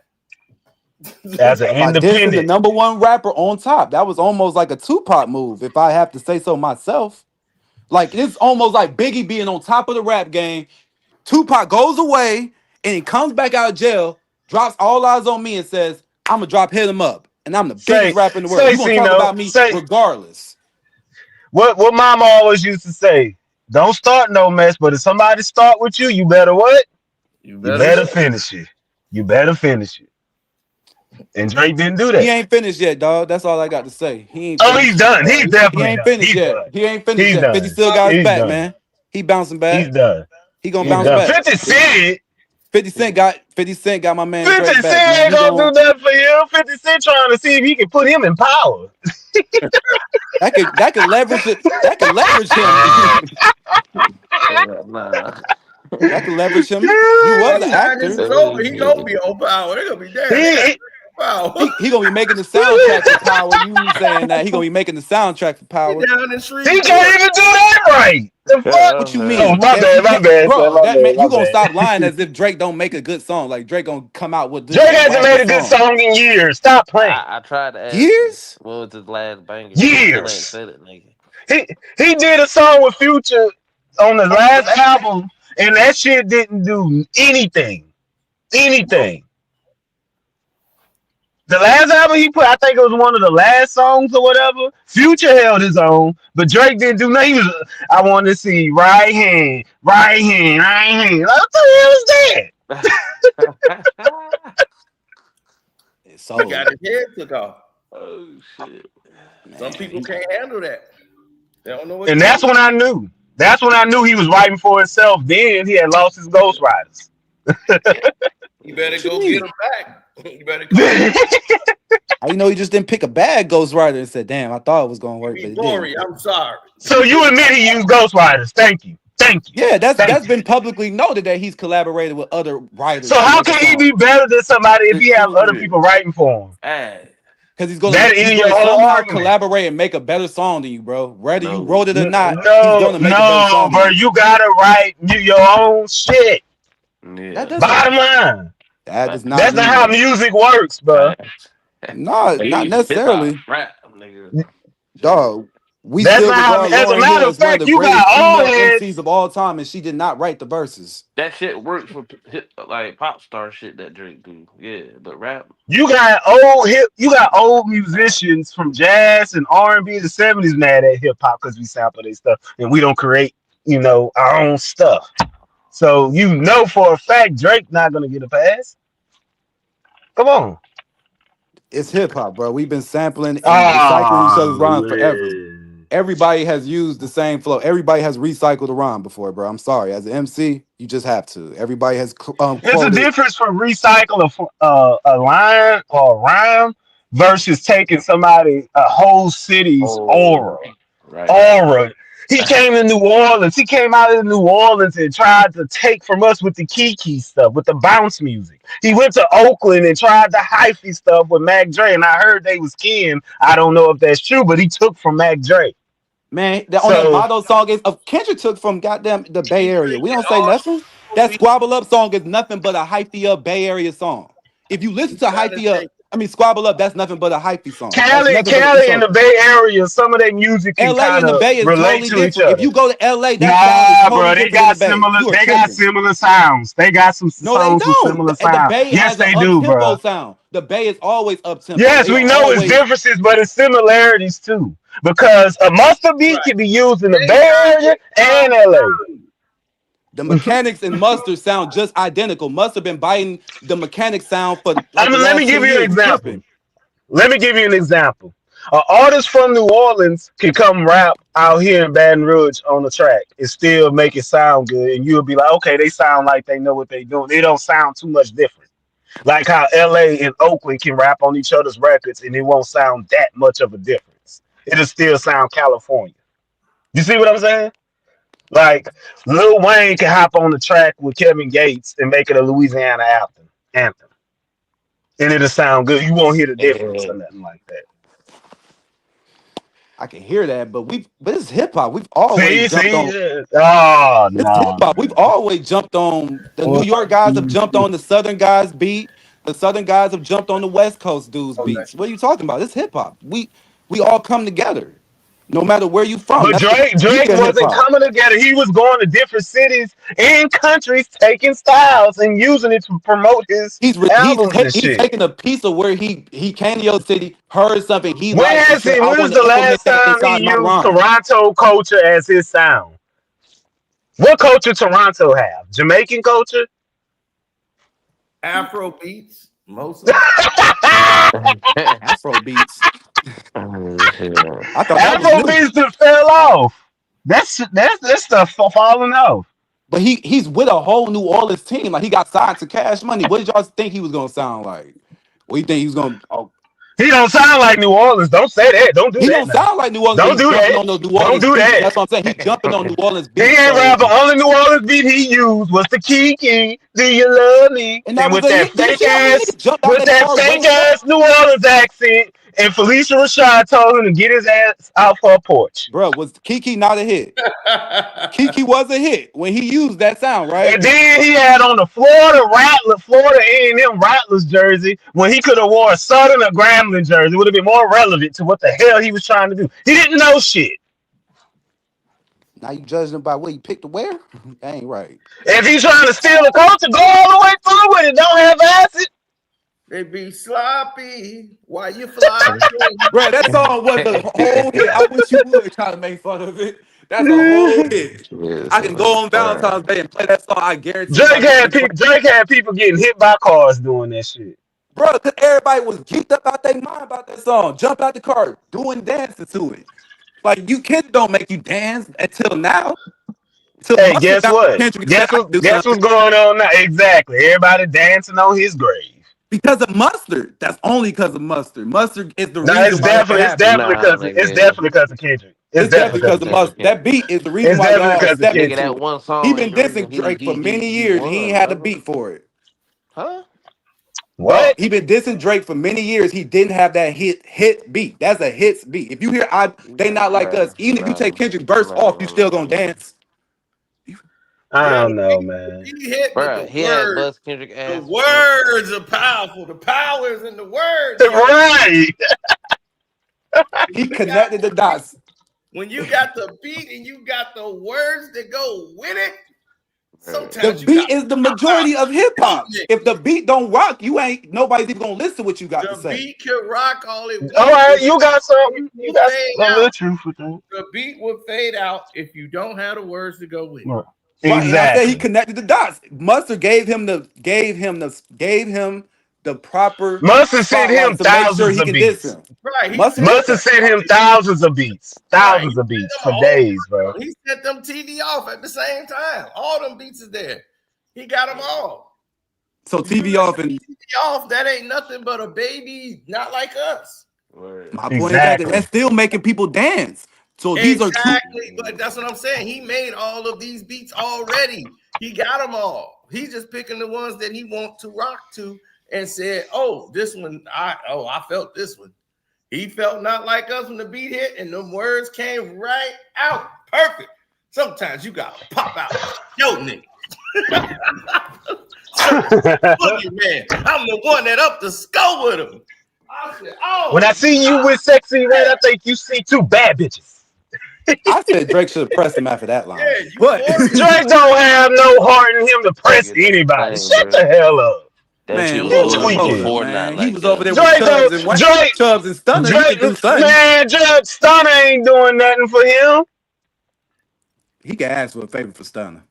As an independent, the #1 rapper on top. That was almost like a Tupac move, if I have to say so myself. Like it's almost like Biggie being on top of the rap game. Tupac goes away and he comes back out of jail, drops All Eyes on Me, and says, "I'm gonna drop Hit 'Em Up, and I'm the biggest rapper in the world. You gonna talk about me regardless." What Mama always used to say: "Don't start no mess, but if somebody start with you, you better what? You better finish it. You better finish it." And Drake didn't do that. He ain't finished yet, dog. That's all I got to say. He ain't. He's done. He's definitely. He ain't finished yet. He ain't finished yet. 50 still got his back, man. He bouncing back. He's done. He gonna bounce back. 50 Cent got my man. 50 Cent ain't gonna do that for you. 50 Cent trying to see if he can put him in power. that could leverage it. That could leverage him. That could leverage him. He was an actor. He gonna be on power. They're gonna be dead. Wow. He gonna be making the soundtrack for Power. You saying that he gonna be making the soundtrack for Power? Down in He Shreveport. can't even do that right. The fuck? What you Oh, mean? my bad, my bad, son, Bro, my that man, bad, you my gonna bad. stop lying as if Drake don't make a good song. Like Drake gonna come out with this Drake hasn't made wacky a good song. song in years. Stop playing. I tried to ask you Years? what was his last banger. You still ain't Years. said it, nigga. He did a song with Future on the last album, and that shit didn't do anything. Anything. The last album he put, I think it was one of the last songs or whatever. Future held his own, but Drake didn't do nothing. He was, I want to see right hand, right hand, right hand. Like, what the hell is that? He got his head took off. Oh shit! Some people can't handle that. They don't know what. And to that's do. when I knew. That's when I knew he was writing for himself. Then he had lost his ghostwriters. You better go get him back. You better call him. You know he just didn't pick a bad ghostwriter and said, "Damn, I thought it was gonna work, but it Dory, didn't." I'm sorry. So you admit he used ghostwriters. Thank you. Thank you. Yeah, that's Thank you. been publicly noted that he's collaborated with other writers. So how can he be better than somebody if he have other people writing for him? Because he's gonna That in your whole somehow argument. collaborate and make a better song than you, bro. Whether you No. wrote it or not, he's No, gonna make a better song bro. than you. You gotta write your own shit. Yeah. That doesn't. Bottom line. That does not. That's not how music works, bro. No, not necessarily. Rap, nigga. Dog, we That's still not how. regard As a Lauryn matter Hill of as one of fact, the you greatest got female old heads. MCs of all time, and she did not write the verses. That shit works for like pop star shit that Drake do. Yeah, but rap. You got old musicians from jazz and R&B in the 70s mad at hip hop because we sample their stuff and we don't create, our own stuff. So for a fact Drake not gonna get a pass. Come on. It's hip hop, bro. We've been sampling and recycling each other's rhymes forever. Everybody has used the same flow. Everybody has recycled a rhyme before, bro. I'm sorry. As an MC, you just have to. Everybody has There's a difference from recycle a line or a rhyme versus taking a whole city's aura. Right. Aura. He came to New Orleans. He came out of New Orleans and tried to take from us with the Kiki stuff, with the bounce music. He went to Oakland and tried the hyphy stuff with Mac Dre, and I heard they was kin. I don't know if that's true, but he took from Mac Dre. Man, on that Motto song is Kendrick took from goddamn the Bay Area. We don't say nothing. That Squabble Up song is nothing but a hyphy up Bay Area song. If you listen to Squabble Up, that's nothing but a hyphy song. Cali and the Bay Area, some of their music can LA and the Bay is relate totally to different. each other. If you go to LA, that bro, they got similar. They got similar sounds. They got some songs with similar sounds. The Bay yes, has they an do, up-tempo bro. sound. The Bay is always up tempo. Yes, we know it's differences, but it's similarities too. Because a mustard beat can be used in the Bay Area and LA. The mechanics and Mustard sound just identical. Mustard been biting the mechanic sound for. Let me give you an example. Let me give you an example. An artist from New Orleans can come rap out here in Baton Rouge on the track and still make it sound good, and you'll be like, okay, they sound like they know what they're doing. They don't sound too much different. Like how LA and Oakland can rap on each other's records and it won't sound that much of a difference. It'll still sound California. You see what I'm saying? Like Lil Wayne can hop on the track with Kevin Gates and make it a Louisiana anthem. And it'll sound good. You won't hear the difference or nothing like that. I can hear that, but it's hip hop. We've always jumped on. Oh no! Hip-hop. We've always jumped on. The New York guys have jumped on the Southern guys beat. The Southern guys have jumped on the West Coast dudes beats. What are you talking about? It's hip hop. We all come together, no matter where you from. But Drake wasn't coming together. He was going to different cities and countries, taking styles and using it to promote his albums and shit. He's taking a piece of where he came to your city, heard something he When liked. was the last time he used Toronto culture as his sound? What culture Toronto have? Jamaican culture? Afro beats, mostly. Afro beats. I thought Afro beats that fell off. That's stuff falling off. But he's with a whole New Orleans team. Like he got signed to Cash Money. What did y'all think he was gonna sound like? What do you think he was gonna? Oh. He don't sound like New Orleans. Don't say that. Don't do He that don't now. sound like New Orleans, but Don't he's do jumping that. on the New Don't Orleans do beat. that. That's what I'm saying. He's jumping on New Orleans He beat. ain't So, rapper. Only New Orleans beat he used was the Kiki. Do you love me? and that And was with a that hit. Did you fake see how many ass, niggas jumped out that car running up? New Orleans accent, and Felicia Rashad told him to get his ass off her porch. Bro, was Kiki not a hit? Kiki was a hit when he used that sound, right? And then he had on the Florida A&M Rattlers jersey when he could have wore a Southern or Grambling jersey. It would have been more relevant to what the hell he was trying to do. He didn't know shit. Now you judging him by what he picked to wear? That ain't right. If he's trying to steal a culture, go all the way through with it. Don't have acid. They be sloppy. Why you flopping? Bro, that song was a whole hit. I wish you would try to make fun of it. That's a whole hit. I can go on Valentine's Day and play that song. I guarantee my Drake had people getting hit by cars doing that shit. bro, because everybody was geeked up out their mind about that song. Jump out the car, doing dances to it. Like you kids don't make you dance until now. Hey, guess what? Kendrick said, Guess I can what? do Guess what's something. going on now? Exactly. Everybody dancing on his grave. Because of Mustard. That's only because of Mustard. Mustard is the No, reason why that it's happened. definitely because of Kendrick. It's It's definitely definitely because of Mustard. That beat is the reason It's why definitely y'all because of step Nigga, Kendrick. that into it. one He song been ain't the reason dissing Drake for many he years and he ain't had a won, beat for it. huh? Bro, What? he been dissing Drake for many years. He didn't have that hit beat. That's a hits beat. If you hear They Not Like Us, even if you take Kendrick's verse off, you still gonna dance. I Yeah, don't know, man. he hit, but Bruh, the he had words, Buzz Kendrick the ass. words are powerful. The power is in the words. Right. He connected the dots. When you got the beat and you got the words that go with it, The sometimes you beat got is the majority of hip hop. movement. If the beat don't rock, nobody's even gonna listen to what you got to The say. beat can rock all it All wants. right, you got something. You got Fade a little out. truth with that. The beat will fade out if you don't have the words to go with it. Right. Right, and I said he Exactly. connected the dots. Mustard gave him the proper Mustard sent him spotlight to make sure thousands he of can diss beats. him. Right. He Mustard sent did Mustard that. sent him thousands of beats. Right. Thousands of beats for days, bro. He sent them TV off at the same time. All them beats is there. He got them all. So TV off and TV off, that ain't nothing but a baby not like us. my point is that that's still making people dance. So these are true. Exactly, but that's what I'm saying. He made all of these beats already. He got them all. He's just picking the ones that he wants to rock to and said, "Oh, this one, I felt this one." He felt not like us when the beat hit, and the words came right out perfect. Sometimes you gotta pop out, yo, nigga. Look, man, I'm the one that up the score with him. I said, "Oh." When I see you with Sexy Red, I think you see two bad bitches. I said Drake should have pressed him after that line. Yeah, but Drake don't have no heart in him to press anybody. Shut the hell up. Man, You tweaking. man. He was over there with Drake, Chubbs and Stunner. He could do something. man, Drake, Stunner ain't doing nothing for him. He can ask for a favor for Stunner.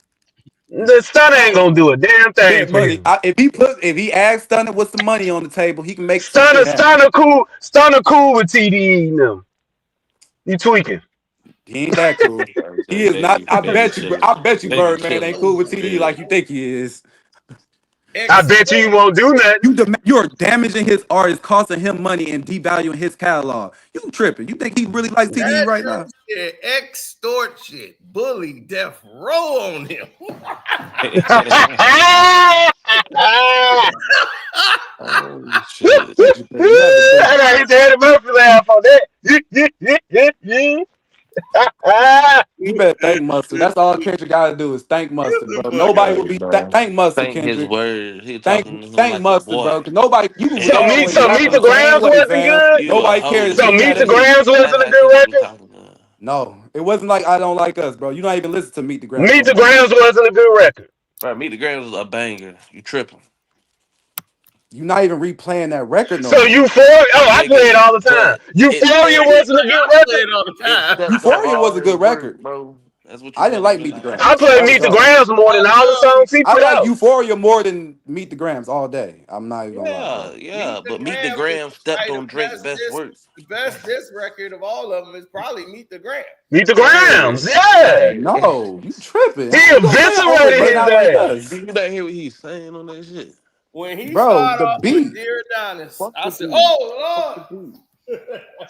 The Stunner ain't gonna do a damn thing for money. him. If he asks Stunner what's the money on the table, he can make Stunner cool with TDE now. You tweaking. He ain't that cool. He is not. I bet you, Birdman ain't cool with TDE like you think he is. I bet you he won't do nothing. You're damaging his art, is costing him money and devaluing his catalog. You tripping. You think he really likes TDE right now? Extort shit, bully, death row on him. Oh, shit. I gotta hit the head of Murphy laugh on that. You better thank Mustard. That's all Kendrick gotta do is thank Mustard, bro. Nobody will be thank Mustard, Thank Kendrick. his word. He Thank talking to him thank like Mustard, a boy. bro. Cause nobody So meet the Grams wasn't good. Nobody cares. So meet the Grams wasn't a good record. No, it wasn't like I Don't Like Us, bro. You not even listen to Meet the Grams. Meet the Grams wasn't a good record. Bro, Meet the Grams was a banger. You tripping. You're not even replaying that record no So more. Euphoria, I play it all the time. Euphoria wasn't a good record. Euphoria was a good record, bro. That's what I didn't like Meet the Grams. I played Meet the Grams more than all the songs he I put like out. Euphoria more than Meet the Grams all day. I'm not even gonna lie. Yeah, but Meet the Grams stepped on Drake's best work. The best diss record of all of them is probably Meet the Grams. Meet the Grams, yeah. No, you tripping. He eviscerated his ass. You not hear what he's saying on that shit? When he Bro, started the off with beat. Dear Adonis, Fuck I the said, beat. "Oh Fuck the Lord." beat.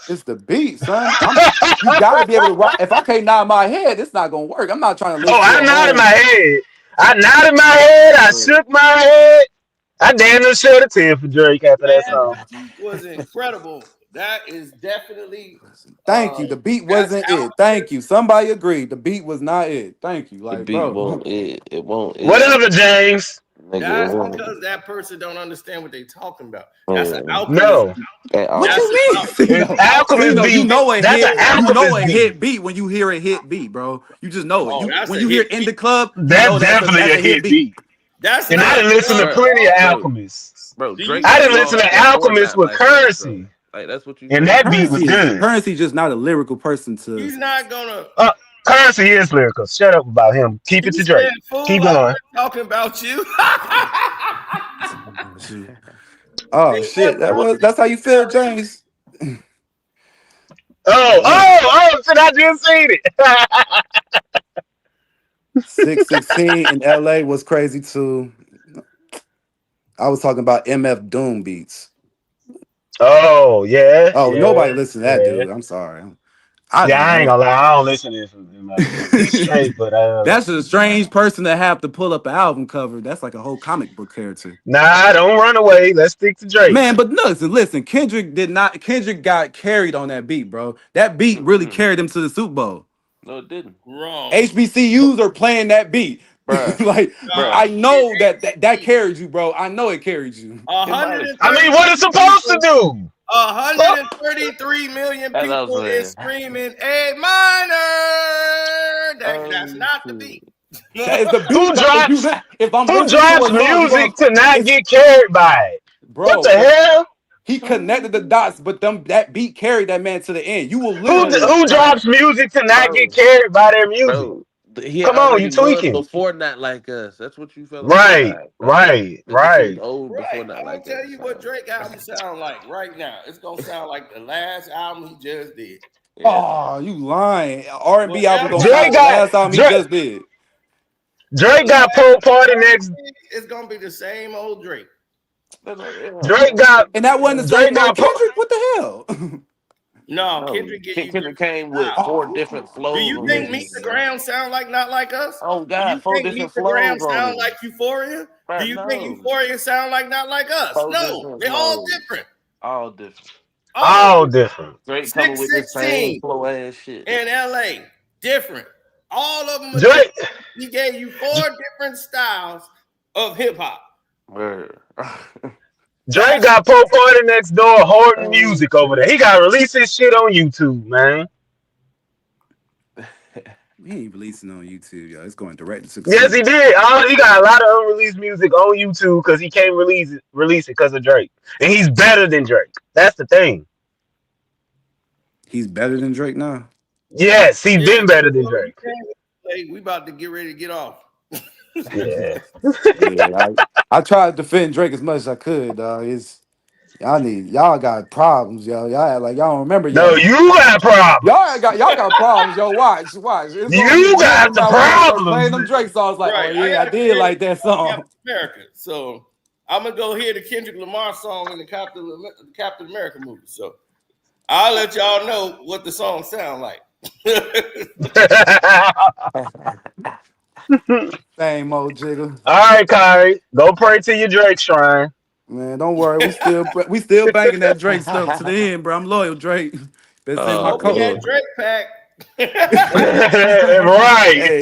It's the beat, son. You gotta be able to rock. If I can't nod my head, it's not gonna work. I'm not trying to Oh, listen to I a nodded my whole. head. I nodded my head. I Bro, shook my head. I damn near shed a tear for Drake after that Man, song. that beat was incredible. That is definitely Thank you. The beat that's wasn't out it. Thank you. Somebody agreed. The beat was not it. Thank you. the Like, beat bro. won't it. It won't it. Whatever, James. Nigga, it that's won't. because that person don't understand what they talking about. That's an Man. alchemist. No. At What That's all. you an mean? It's Cino? Alchemist Cino, you beat. know a That's an hit. You know Alchemist a beat. hit beat when you hear a hit beat, bro. You just know it. oh, You that's when a you hear hit in beat. the club, you That's know definitely that's a a hit hit beat. beat. That's And I not didn't listen to one Bro, plenty of song. bro, Alchemists. bro, Do you Drake I know did didn't what listen songs to before Alchemist Not with Like Us, bro. Currency. Like that's what you And saying. that beat was good. Currency just not a lyrical person to. he's not gonna Currency is lyrical. Shut up about him. Keep it he to Drake. said, "Fool, Keep I going. wasn't talking about you." Oh He shit, wasn't that's how you feel, James. Damn. So I just seen it. 616 in LA was crazy too. I was talking about MF Doom beats. Oh, yeah, Oh, yeah, nobody listened to that yeah. dude. I'm sorry. I Yeah, didn't I ain't know. gonna lie. I don't listen to this from MF. He's straight, but That's a strange person to have to pull up an album cover. That's like a whole comic book character. nah, don't run away. Let's stick to Drake. Man, but listen, Kendrick got carried on that beat, bro. That beat really carried him to the Super Bowl. No, it didn't. wrong. HBCUs are playing that beat. Bruh. Like, Bruh. I know that carried you, bro. I know it carried you. It might have. I mean, what it's supposed to do? 133 million As I was people is saying. screaming A minor. That's not the beat. That is the beat. Who drops? If I'm Who listening to drops a song, music to not get carried by it? What bro, the hell? he connected the dots, but that beat carried that man to the end. You will Who literally, drops music to not get Bro. carried by their music? Bro. He Come on, you already was tweaking. before Not Like Us. That's what you fail to Right, realize, bro. right, This shit was right. old before Right. Not I'm gonna Like tell Us. you what Drake album sound like right now. It's gonna sound like the last album he just did. Yeah. oh, you lying. R&B album Whatever gonna sound like the last time he just did. Drake got Pope Party next. It's gonna be the same old Drake. Drake got And that wasn't the Drake same old got Kendrick. What the hell? No, No, Kendrick get you Kendrick different came with styles. 4 different Do flows you on think this Meet shit, the bro. Ground sound like Not Like Us? Oh Do you God, 4 think Meet different the Ground flows on sound it. like Euphoria? Bro, Do you think no. Euphoria sound like Not Like Us? 4 No, different they're all flows. different. All different. all different. Drake coming with this same 616 flow ass shit. in LA, different. All of them are Drake. different. He gave you 4 different styles of hip hop. Drake got Pope Party next door hoarding music over there. He got to release his shit on YouTube, man. He ain't releasing on YouTube, yo. It's going direct to Yes, he did. He got a lot of unreleased music on YouTube because he can't release it because of Drake. And he's better than Drake. That's the thing. He's better than Drake now. Yes, he's been better than Drake. Hey, we about to get ready to get off. Yeah. I tried to defend Drake as much as I could, dog. Y'all got problems, yo. Y'all act like y'all don't remember. No, you got problems. Y'all got problems, yo. Watch. It's You got the problems. Playing them problems. Drake songs like, Right. oh yeah, I did like that song. America. So I'm gonna go hear the Kendrick Lamar song in the Captain America movie. So I'll let y'all know what the song sound like. Same old jiggle. All right, Kyrie, go pray to your Drake shrine. Man, don't worry. We still banging that Drake stuff to the end, bro. I'm loyal, Drake. Better send my Hope we code. had Drake pack. Right. Hey,